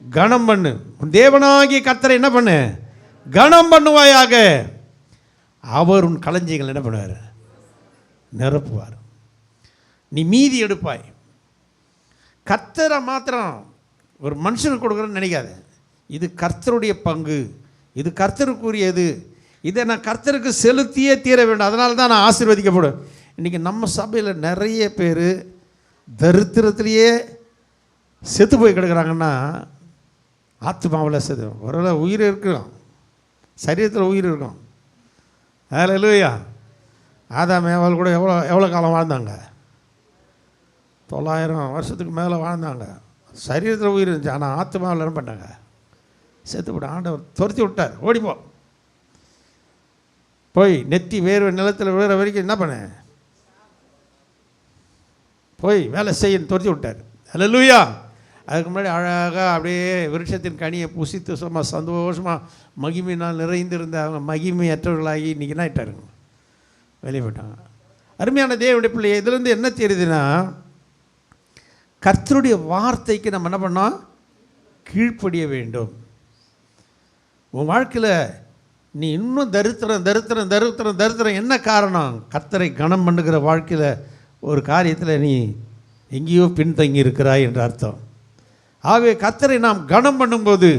கனம் பண்ணு. தேவனாகிய கர்த்தரை என்ன பண்ணு, கனம் பண்ணுவாயாக. அவர் உன் களஞ்சியங்கள் என்ன பண்ணுவார், நிரப்புவார். நீ மீதி எடுப்பாய். கர்த்தரை மாத்திரம் ஒரு மனுஷனுக்கு கொடுக்குறேன்னு நினைக்காத. இது கர்த்தருடைய பங்கு, இது கர்த்தருக்குரியது, இதை நான் கர்த்தருக்கு செலுத்தியே தீர வேண்டும். அதனால தான் நான் ஆசீர்வதிக்கப்படும். இன்றைக்கி நம்ம சபையில் நிறைய பேர் தரித்திரத்திலேயே செத்து போய் கிடக்குறாங்கன்னா ஆத்துமாவில் செத்து. ஒரு உயிர் இருக்கும், சரீரத்தில் உயிர் இருக்கும். அல்லேலூயா. ஆதாம் ஏவாள் கூட எவ்வளோ காலம் வாழ்ந்தாங்க? 900 வருஷத்துக்கு மேலே வாழ்ந்தாங்க. சரீரத்தில் உயிர் இருந்துச்சு, ஆனால் ஆத்மாவில் என்ன பண்ணாங்க, செத்து விட. ஆண்டவர் துரத்தி விட்டார், ஓடிப்போ. போய் நெத்தி வேர்வை நிலத்தில் விழுற வரைக்கும் என்ன பண்ண, போய் வேலை செய்யன்னு துரத்தி விட்டார். அல்லேலூயா. அதுக்கு முன்னாடி அழகாக அப்படியே விருட்சத்தின் கனியை புசித்து சும்மா சந்தோஷமாக மகிமையினால் நிறைந்திருந்த அவங்க மகிமையற்றவர்களாகி இன்றைக்கி என்ன ஆயிட்டாருங்க, வெளியே போயிட்டாங்க. அருமையான தேவனுடைய பிள்ளையை இதுலேருந்து என்ன தெரியுதுன்னா, கர்த்தருடைய வார்த்தைக்கு நம்ம என்ன பண்ணோம், கீழ்ப்படிய வேண்டும். உன் வாழ்க்கையில் நீ இன்னும் தரித்திரம் என்ன காரணம்? கர்த்தரை கனம் பண்ணுகிற வாழ்க்கையில் ஒரு காரியத்தில் நீ எங்கேயோ பின்தங்கி இருக்கிறாய் என்று அர்த்தம். ஆகவே கர்த்தரை நாம் கனம் பண்ணும்போது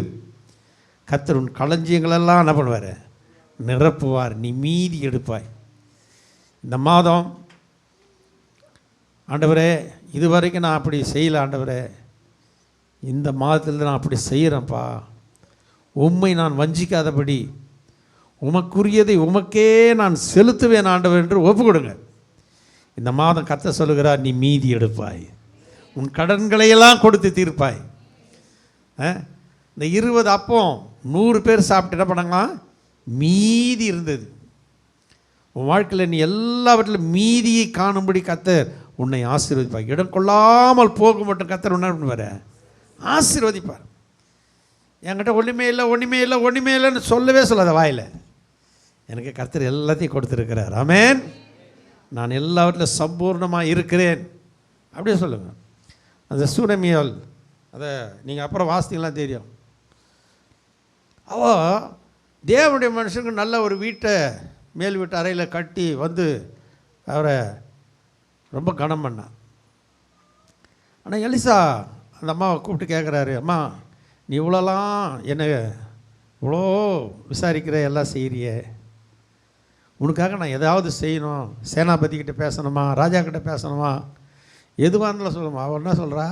கர்த்தர் உன் களஞ்சியங்களெல்லாம் என்ன பண்ணுவார், நிரப்புவார். நீ மீதி எடுப்பாய். இந்த மாதம் ஆண்டவரே இதுவரைக்கும் நான் அப்படி செய்யலை ஆண்டவரே, இந்த மாதத்தில் நான் அப்படி செய்கிறேன்ப்பா, உம்மை நான் வஞ்சிக்காதபடி உமக்குரியதை உமக்கே நான் செலுத்துவேன் ஆண்டவர் என்று ஒப்பு கொடுங்க. இந்த மாதம் கர்த்தர் சொல்லுகிறார், நீ மீதி எடுப்பாய், உன் கடன்களையெல்லாம் கொடுத்து தீர்ப்பாய். இந்த 20 அப்பம் 100 பேர் சாப்பிட்டு என்ன பண்ணாங்களாம், மீதி இருந்தது. உன் வாழ்க்கையில் நீ எல்லாவற்றிலும் மீதியை காணும்படி கர்த்தர் உன்னை ஆசீர்வதிப்பார். இடம் கொள்ளாமல் போக மட்டும் கர்த்தர் என்ன பண்ணுவார், ஆசீர்வதிப்பார். என்கிட்ட ஒன்றுமே இல்லைன்னு சொல்லவே சொல்லாத வாயில். எனக்கு கர்த்தர் எல்லாத்தையும் கொடுத்துருக்கிறார். ஆமென். நான் எல்லாவற்றிலும் சம்பூர்ணமாக இருக்கிறேன் அப்படியே சொல்லுங்கள். அந்த சூனமியால் அதை நீங்கள் அப்புறம் வாசித்தீங்களாம் தெரியும். அவள் தேவனுடைய மனுஷனுக்கு நல்ல ஒரு வீட்டை மேல் வீட்டு அறையில் கட்டி வந்து அவரை ரொம்ப கனம் பண்ணான். ஆனால் எலிசா அந்த அம்மாவை கூப்பிட்டு கேட்குறாரு, அம்மா நீ இவ்வளோலாம் என்னை இவ்வளோ விசாரிக்கிற, எல்லாம் செய்கிறிய, உனக்காக நான் ஏதாவது செய்யணும், சேனாபதிக்கிட்ட பேசணுமா, ராஜாக்கிட்ட பேசணுமா, எதுவாக இருந்தாலும் சொல்லுமா. அவள் என்ன சொல்கிறா,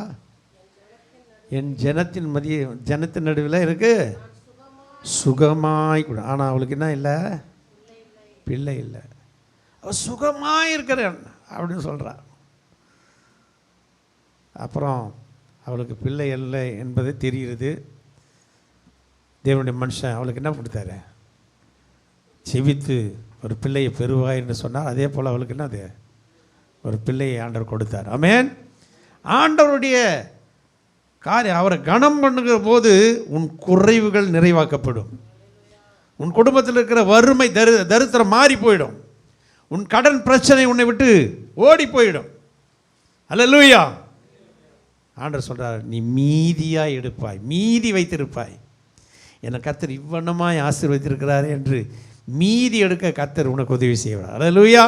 என் ஜனத்தின் நடுவில் இருக்கு சுகமாய் கூட. ஆனால் அவளுக்கு என்ன இல்லை, பிள்ளை இல்லை. அவள் சுகமாக இருக்கிறேன் அப்படின்னு சொல்கிறா. அப்புறம் அவளுக்கு பிள்ளை இல்லை என்பது தெரிகிறது. தேவனுடைய மனுஷன் அவளுக்கு என்ன கொடுத்தாரு, செவித்து ஒரு பிள்ளையை பெறுவாய் என்று சொன்னார். அதே போல் அவளுக்கு என்ன, அது ஒரு பிள்ளையை ஆண்டவர் கொடுத்தார். ஆமென். ஆண்டவருடைய காரியம், அவரை கனம் பண்ணுகிற போது உன் குறைவுகள் நிறைவாக்கப்படும். உன் குடும்பத்தில் இருக்கிற வறுமை தரித்திரம் மாறி போயிடும். உன் கடன் பிரச்சனை உன்னை விட்டு ஓடி போயிடும். அல்லேலூயா. ஆண்டவர் சொல்கிறார், நீ மீதியாய் எடுப்பாய், மீதி வைத்திருப்பாய். என்னை கர்த்தர் இவ்வண்ணமாய் ஆசீர்வதித்திருக்கிறார் என்று மீதி எடுக்க கர்த்தர் உனக்கு உதவி செய்வார். அல்லேலூயா,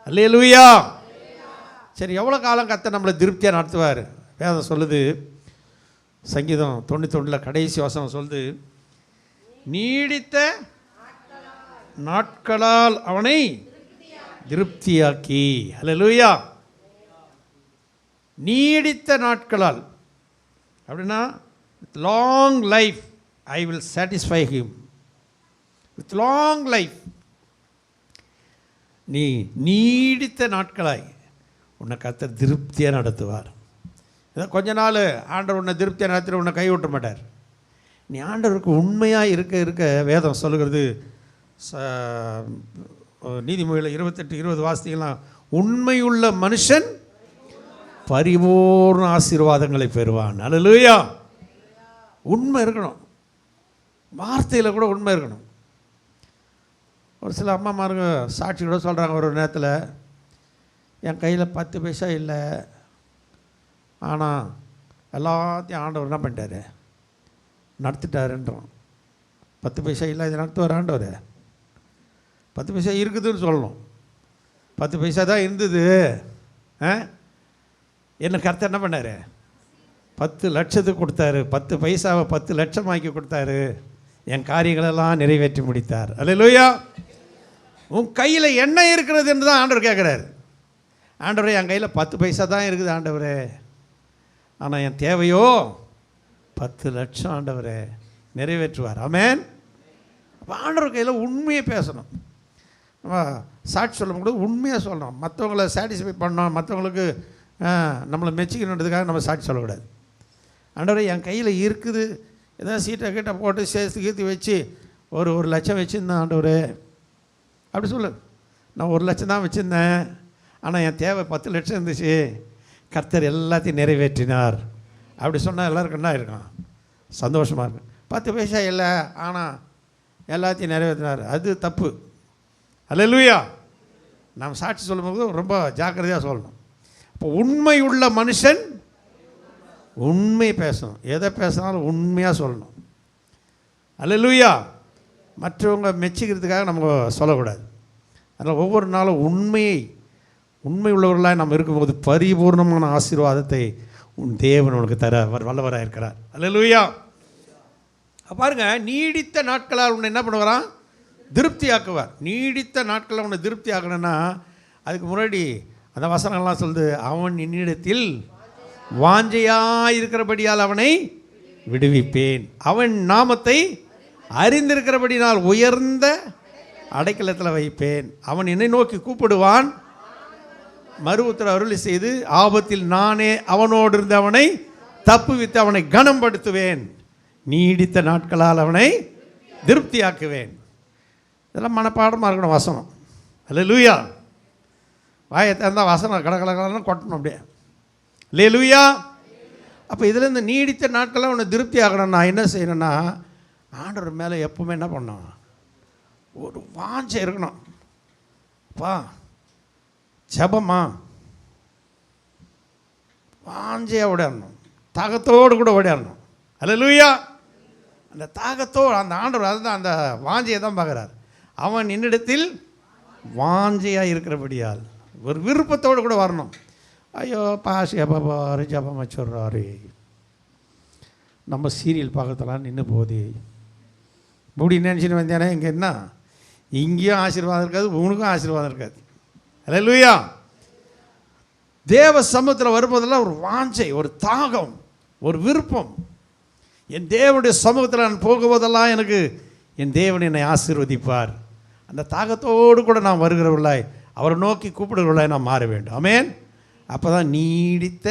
அல்லேலூயா. சரி, எவ்வளோ காலம் கர்த்தர் நம்மளை திருப்தியாக நடத்துவார்? வேதம் சொல்லுது, சங்கீதம் 91 கடைசி வசனம் சொல்லுது, நீடித்த நாட்களால் அவனை திருப்தியாக்கி. அல்லேலூயா. நீடித்த நாட்களால் அப்படின்னா with long life I will satisfy him. With long life, நீ நீடித்த நாட்களாய் உன்னை கர்த்தர் திருப்தியாக நடத்துவார். ஏதோ கொஞ்ச நாள் ஆண்டவர் உன்னை திருப்தியாக நடத்திட்டு உன்னை கை விட்ட மாட்டார். நீ ஆண்டவருக்கு உண்மையாக இருக்க வேதம் சொல்லுகிறது. நீதிமொழியில் 28:20 வாசித்தீங்கன்னா, உண்மையுள்ள மனுஷன் பரிபூர்ண ஆசீர்வாதங்களை பெறுவான். அல்லேலூயா. உண்மை இருக்கணும், வார்த்தையில் கூட உண்மை இருக்கணும். ஒரு சில அம்மாமாருங்க சாட்சி கூட சொல்கிறாங்க, ஒரு நேரத்தில் என் கையில் 10 பைசா இல்லை, ஆனால் எல்லாத்தையும் ஆண்டவர் என்ன பண்ணிட்டாரு, நடத்திட்டாருன்றோம். 10 பைசா இல்லை, இதை நடத்துவார் ஆண்டவர். 10 பைசா இருக்குதுன்னு சொல்லணும். 10 பைசா தான் இருந்தது. என்ன கர்த்தர் என்ன பண்ணார், 10 லட்சத்துக்கு கொடுத்தாரு. 10 பைசாவை 10 லட்சம் ஆக்கி கொடுத்தாரு. என் காரியங்களெல்லாம் நிறைவேற்றி முடித்தார். அல்லேலூயா. உன் கையில் என்ன இருக்கிறது என்று தான் ஆண்டவர் கேட்குறாரு. ஆண்டவரே, என் கையில் 10 பைசா தான் இருக்குது ஆண்டவரே, ஆனால் என் தேவையோ 10 லட்சம் ஆண்டவரே, நிறைவேற்றுவார். ஆமென். அப்போ ஆண்டவர் கையில் உண்மையை பேசணும். நம்ம சாட்சி சொல்லும்போது உண்மையாக சொல்லணும். மற்றவங்களை சாட்டிஸ்ஃபை பண்ணணும், மற்றவங்களுக்கு நம்மளை மெச்சிக்கணுன்றதுக்காக நம்ம சாட்சி சொல்லக்கூடாது. ஆண்டவரே, என் கையில் இருக்குது, ஏதாவது சீட்டை கீட்டை போட்டு சேர்த்து கீர்த்தி வச்சு ஒரு 1 லட்சம் வச்சுருந்தேன் ஆண்டவரே, அப்படி சொல்லு. நான் 1 லட்சம் தான் வச்சுருந்தேன், ஆனால் என் தேவை 10 லட்சம் இருந்துச்சு, கர்த்தர் எல்லாத்தையும் நிறைவேற்றினார். அப்படி சொன்னால் எல்லோருக்கும் என்ன இருக்கும்? சந்தோஷமாக இருக்கும். 10 பைசா இல்லை, ஆனால் எல்லாத்தையும் நிறைவேற்றினார். அது தப்பு. அல்லேலூயா. நாம் சாட்சி சொல்லும்போது ரொம்ப ஜாக்கிரதையாக சொல்லணும். இப்போ உண்மை உள்ள மனுஷன் உண்மை பேசணும். எதை பேசினாலும் உண்மையாக சொல்லணும். அல்லேலூயா. மற்றவங்க மெச்சிக்கிறதுக்காக நம்ம சொல்லக்கூடாது. அதனால் ஒவ்வொரு நாளும் உண்மை உள்ளவர்களாக நம்ம இருக்கும்போது பரிபூர்ணமான ஆசீர்வாதத்தை உன் தேவன் உனக்கு தர வல்லவராக இருக்கிறார். அல்லேலூயா. பாருங்க, நீடித்த நாட்களால் உன்னை என்ன பண்ணுவாராம்? திருப்தி ஆக்குவார். நீடித்த நாட்களில் உன்னை திருப்தி ஆக்கணும்னா அதுக்கு முன்னாடி அந்த வசனங்கள்லாம் சொல்லுது, அவன் என்னிடத்தில் வாஞ்சையாயிருக்கிறபடியால் அவனை விடுவிப்பேன், அவன் நாமத்தை அறிந்திருக்கிறபடினால் உயர்ந்த அடைக்கலத்தில் வைப்பேன், அவன் என்னை நோக்கி கூப்பிடுவான், மறு உத்தரவு அருளி செய்து ஆபத்தில் நானே அவனோடு இருந்து அவனை தப்புவித்து அவனை கனம்படுத்துவேன், நீடித்த நாட்களால் அவனை திருப்தியாக்குவேன். இதெல்லாம் மனப்பாடமாக இருக்கணும் வசனம். அல்லேலூயா. வாயை திறந்தால் வசனம் கடற்கடன்னு கொட்டணும் அப்படியே. அல்லேலூயா. அப்போ இதுலேருந்து நீடித்த நாட்களாக அவனை திருப்தி ஆகணும். நான் என்ன செய்யணும்னா, ஆண்டவர் மேலே எப்பவுமே என்ன பண்ணணும்? ஒரு வாஞ்சை இருக்கணும். அப்பா ஜபமா வாஞ்சையாக ஓடிடணும், தாகத்தோடு கூட ஓடிடணும். அல்லேலூயா. அந்த தாகத்தோடு அந்த ஆண்டவர் அதுதான் அந்த வாஞ்சையை தான் பார்க்குறார். அவன் என்னிடத்தில் வாஞ்சையாக இருக்கிறபடியால் ஒரு விருப்பத்தோடு கூட வரணும். ஐயோ பாசி அப்பா ஜபம் வச்சுடுறாரு, நம்ம சீரியல் பார்க்கறதெல்லாம் நின்று போகுது, இப்படி நினச்சிட்டு வந்தேனே, இங்கே என்ன இங்கேயும் ஆசீர்வாதம் இருக்காது, உனக்கும் ஆசீர்வாதம் இருக்காது. அல்லேலூயா. தேவ சமூகத்தில் வரும்போதெல்லாம் ஒரு வாஞ்சை, ஒரு தாகம், ஒரு விருப்பம். என் தேவனுடைய சமூகத்தில் நான் போகும்போதெல்லாம் எனக்கு என் தேவன் என்னை ஆசீர்வதிப்பார். அந்த தாகத்தோடு கூட நாம் வருகிறவர்களாய் அவரை நோக்கி கூப்பிடுகிறவர்களாய் நாம் மாற வேண்டும். ஆமென். அப்போ தான் நீடித்த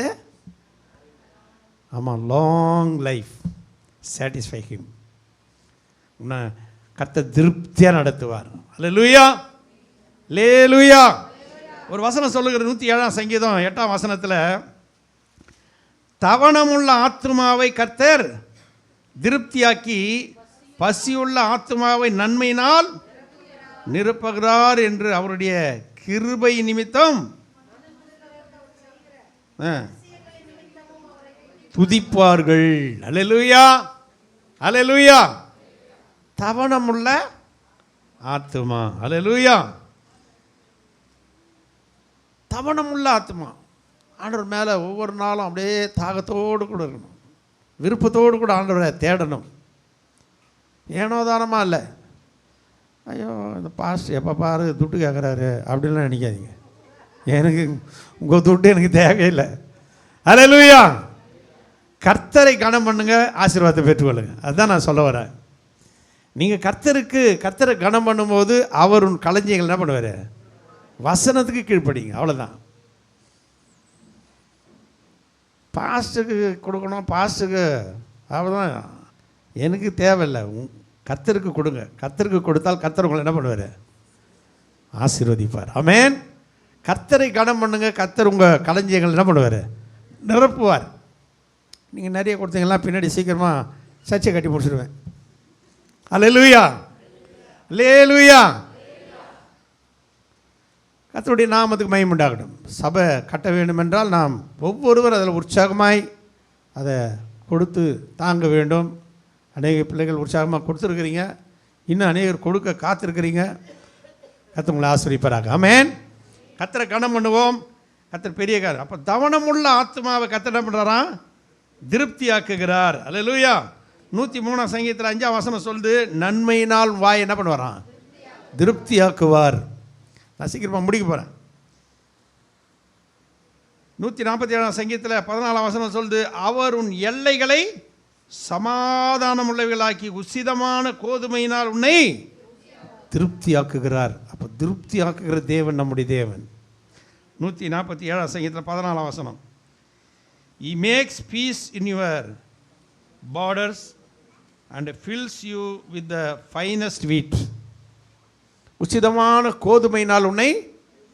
லாங் லைஃப் சாட்டிஸ்ஃபை ஹிம். உன்னை கர்த்தர் திருப்தியாக நடத்துவார். அல்லேலூயா. அல்லேலூயா. ஒரு வசனம் சொல்லுகிற 107ஆம் சங்கீதம் 8ஆம் வசனத்தில், தவணமுள்ள ஆத்துமாவை கர்த்தர் திருப்தியாக்கி பசியுள்ள ஆத்துமாவை நன்மையினால் நிரப்புகிறார் என்று அவருடைய கிருபை நிமித்தம் துதிப்பார்கள். அல்லேலூயா. அல்லேலூயா. தவணமுள்ள ஆத்துமா. அல்லேலூயா. தவணமுள்ள ஆத்துமா. ஆண்டவர் மேலே ஒவ்வொரு நாளும் அப்படியே தாகத்தோடு கூட இருக்கணும், விருப்பத்தோடு கூட ஆண்டவரை தேடணும். ஏனோதானமாக இல்லை, ஐயோ இந்த பாஸ்ட் எப்போ பாரு துட்டு கேட்குறாரு அப்படின்லாம் நினைக்காதீங்க. எனக்கு உங்கள் துட்டு எனக்கு தேவையில்லை. அல்லேலூயா. கர்த்தரை கனம் பண்ணுங்க, ஆசீர்வாதத்தை பெற்றுக்கொள்ளுங்க. அதுதான் நான் சொல்ல வரேன். நீங்கள் கர்த்தரை கனம் பண்ணும்போது அவர் உன் களஞ்சியங்கள் என்ன பண்ணுவார்? வசனத்துக்கு கீழ்ப்படிங்க. அவ்வளோதான். பாஸ்ட்டுக்கு கொடுக்கணும், பாஸ்ட்டுக்கு அவ்வளோதான் எனக்கு தேவையில்லை. கர்த்தருக்கு கொடுங்க. கர்த்தருக்கு கொடுத்தால் கர்த்தர் உங்களை என்ன பண்ணுவார்? ஆசீர்வதிப்பார். ஆமென். கர்த்தரை கனம் பண்ணுங்க, கர்த்தர் உங்கள் களஞ்சியங்கள் என்ன பண்ணுவார்? நிரப்புவார். நீங்கள் நிறைய கொடுத்தீங்கன்னா பின்னாடி சீக்கிரமாக சர்ச்சை கட்டி முடிச்சிடுவேன். அல்லேலூயா. அல்லேலூயா. கர்த்தருடைய நாமத்துக்கு மகிமை உண்டாகட்டும். சபை கட்ட வேண்டும் என்றால் நாம் ஒவ்வொருவர் அதில் உற்சாகமாய் அதை கொடுத்து தாங்க வேண்டும். அநேக பிள்ளைகள் உற்சாகமாக கொடுத்துருக்குறீங்க, இன்னும் அநேகர் கொடுக்க காத்திருக்கிறீங்க. கர்த்தர் உங்களை ஆசீர்வதிப்பாராக. ஆமென். கர்த்தரை கனம் பண்ணுவோம். கர்த்தர் பெரிய காரியம். அப்போ தவணமுள்ள ஆத்மாவை கர்த்தர் என்ன பண்ணுறாராம்? திருப்தியாக்குகிறார். அல்லேலூயா. 103ஆம் சங்கீதத்தில் 5ஆம் வசனம் சொல்லுது, நன்மையினால் வாய் என்ன பண்ணுவாராம்? திருப்தியாக்குவார். நான் சீக்கிரமாக முடிக்க போகிறேன். 147ஆம் சங்கீதத்தில் 14ஆம் வசனம் சொல்லுது, அவர் உன் எல்லைகளை சமாதானம் உள்ளவைகளாக்கி உசிதமான கோதுமையினால் உன்னை திருப்தியாக்குகிறார். அப்போ திருப்தியாக்குகிற தேவன் நம்முடைய தேவன். 147ஆம் சங்கீதத்தில் 14ஆம் வசனம், He makes peace in your borders and fills you with the finest wheat. உச்சிதமான கோதுமையினால் உன்னை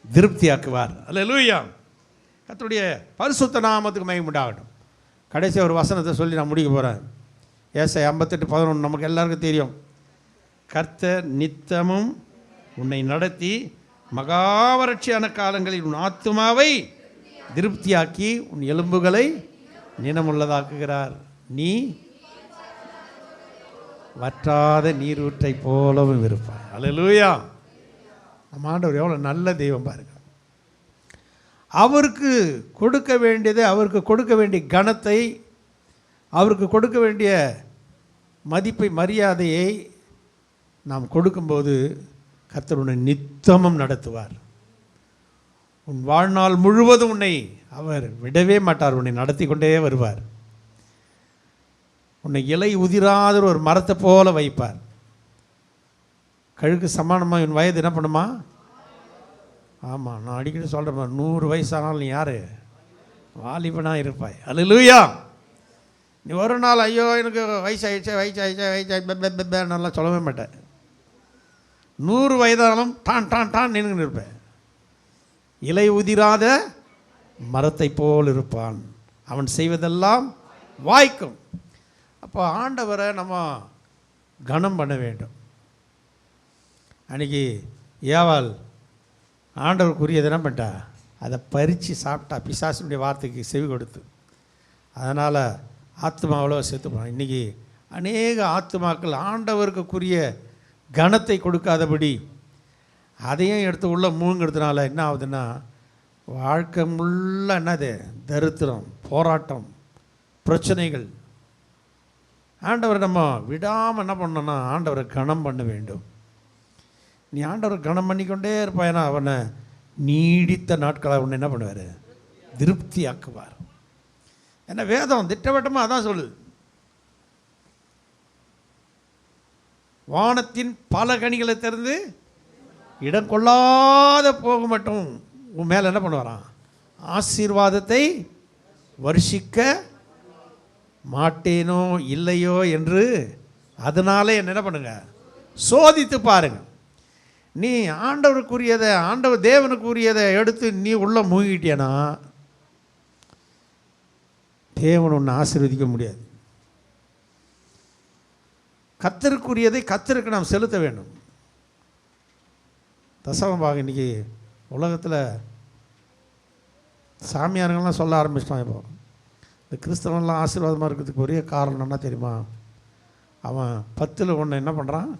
திருப்தியாக்குவார். அல்லேலூயா. கர்த்தருடைய பரிசுத்த நாமத்துக்கு மகிமை உண்டாகட்டும். கடைசி ஒரு வசனத்தை சொல்லி நான் முடிக்க போகிறேன். ஏசாயா 58:11 நமக்கு எல்லாருக்கும் தெரியும். கர்த்தர் நித்தமும் உன்னை நடத்தி மகாவறட்சியான காலங்களில் உன் ஆத்துமாவை திருப்தியாக்கி உன் எலும்புகளை நினமுள்ளதாக்குகிறார். நீ வற்றாத நீரூற்றை போலவும் இருப்பாய். அல்லேலூயா. நம்ம ஆண்டவர் எவ்வளோ நல்ல தெய்வம் பாருங்க. அவருக்கு கொடுக்க வேண்டியதை, அவருக்கு கொடுக்க வேண்டிய கனத்தை, அவருக்கு கொடுக்க வேண்டிய மதிப்பை, மரியாதையை நாம் கொடுக்கும்போது கர்த்தர் உன்னை நித்தமும் நடத்துவார். உன் வாழ்நாள் முழுவதும் உன்னை அவர் விடவே மாட்டார். உன்னை நடத்தி கொண்டே வருவார். உன்னை இலை உதிராத ஒரு மரத்தை போல வைப்பார். கழுகு சமானமாக உன் வயது என்ன பண்ணுமா? ஆமாம், நான் அடிக்கடி சொல்கிறேன், 100 வயசானாலும் நீ யார்? வாலிபனாக இருப்பாய். அல்லேலூயா. நீ ஒரு நாள் ஐயோ எனக்கு வயசாயிடுச்சு நல்லா சொல்லவே மாட்டேன். 100 வயதானாலும் டான் டான் டான் நின்று இருப்பேன். இலை உதிராத மரத்தை போல் இருப்பான். அவன் செய்வதெல்லாம் வாய்க்கும். அப்போ ஆண்டவரை நம்ம கனம் பண்ண வேண்டும். அன்றைக்கி ஏவாள் ஆண்டவருக்குரியது என்ன பண்ணிட்டா? அதை பறித்து சாப்பிட்டா, பிசாசுடைய வார்த்தைக்கு செவி கொடுத்து. அதனால் ஆத்மாவில் செத்து போனான். இன்றைக்கி அநேக ஆத்மாக்கள் ஆண்டவருக்குரிய கனத்தை கொடுக்காதபடி அதையும் எடுத்து உள்ள மூங்கிறதுனால என்ன ஆகுதுன்னா, வாழ்க்கை முள்ள என்னது? தரித்திரம், போராட்டம், பிரச்சனைகள். ஆண்டவரை நம்ம விடாமல் என்ன பண்ணோன்னா ஆண்டவரை கனம் பண்ண வேண்டும். நீ ஆண்டவரை கனம் பண்ணிக்கொண்டே இருப்பாய்னா அவனை நீடித்த நாட்களாக அவனை என்ன பண்ணுவார்? திருப்தி ஆக்குவார். ஏன்னா வேதம் திட்டவட்டமாக அதான் சொல்லுது. வானத்தின் பல கனிகளை திறந்து இடம் கொள்ளாத போக மட்டும் உன் மேலே என்ன பண்ணுவாராம்? ஆசீர்வாதத்தை வருஷிக்க மாட்டேனோ இல்லையோ என்று அதனாலே என்ன பண்ணுங்க? சோதித்து பாருங்க. நீ ஆண்டவருக்குரியதை, ஆண்டவர் தேவனுக்குரியதை எடுத்து நீ உள்ள மூழ்கிட்டியனா தேவன் ஒன்று ஆசீர்வதிக்க முடியாது. கர்த்தருக்குரியதை கர்த்தருக்கு நாம் செலுத்த வேண்டும். தசமபாகம் இன்றைக்கி உலகத்தில் சாமியாருங்கள்லாம் சொல்ல ஆரம்பிச்சிட்டான். இப்போ இந்த கிறிஸ்தவன்லாம் ஆசீர்வாதமாக இருக்கிறதுக்கு ஒரே காரணம் என்ன தெரியுமா? அவன் 10ல் 1 என்ன பண்ணுறான்?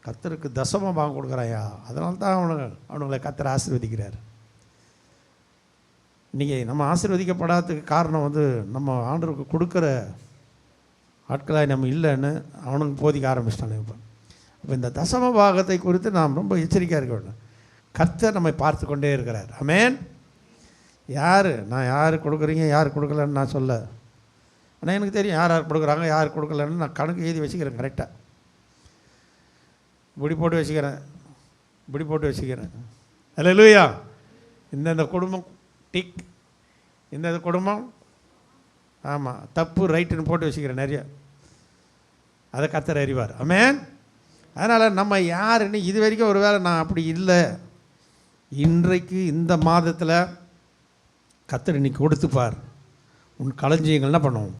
கர்த்தருக்கு தசமபாகம் கொடுக்குறாயா. அதனால தான் அவனுங்களை கர்த்தர் ஆசீர்வதிக்கிறார். இன்றைக்கி நம்ம ஆசீர்வதிக்கப்படாததுக்கு காரணம் நம்ம ஆண்டவருக்கு கொடுக்குற ஆட்களாக நம்ம இல்லைன்னு அவனுக்கு போதிக்க ஆரம்பிச்சிட்டானே. இப்போ இந்த தசம பாகத்தை குறித்து நாம் ரொம்ப எச்சரிக்கையாக இருக்க வேண்டும். கர்த்தர் நம்மை பார்த்து கொண்டே இருக்கிறார். ஆமென். நான் யார் கொடுக்குறீங்க யார் கொடுக்கலன்னு நான் சொல்ல, ஆனால் எனக்கு தெரியும் யார் யார் கொடுக்குறாங்க யார் கொடுக்கலன்னு. நான் கணக்கு எழுதி வச்சுக்கிறேன். கரெக்டாக இப்படி போட்டு வச்சுக்கிறேன். அல்லேலூயா. இந்த குடும்பம் டிக், இந்த குடும்பம் ஆமாம் தப்பு ரைட்டுன்னு போட்டு வச்சுக்கிறேன் நிறைய. அதை கர்த்தர் அறிவார். ஆமென். அதனால் நம்ம யாருன்னு இது வரைக்கும் ஒரு வேளை நான் அப்படி இல்லை, இன்றைக்கு இந்த மாதத்தில் கர்த்தர் இன்னைக்கு கொடுத்துப்பார். உன் களஞ்சியங்கள் என்ன பண்ணுவோம்?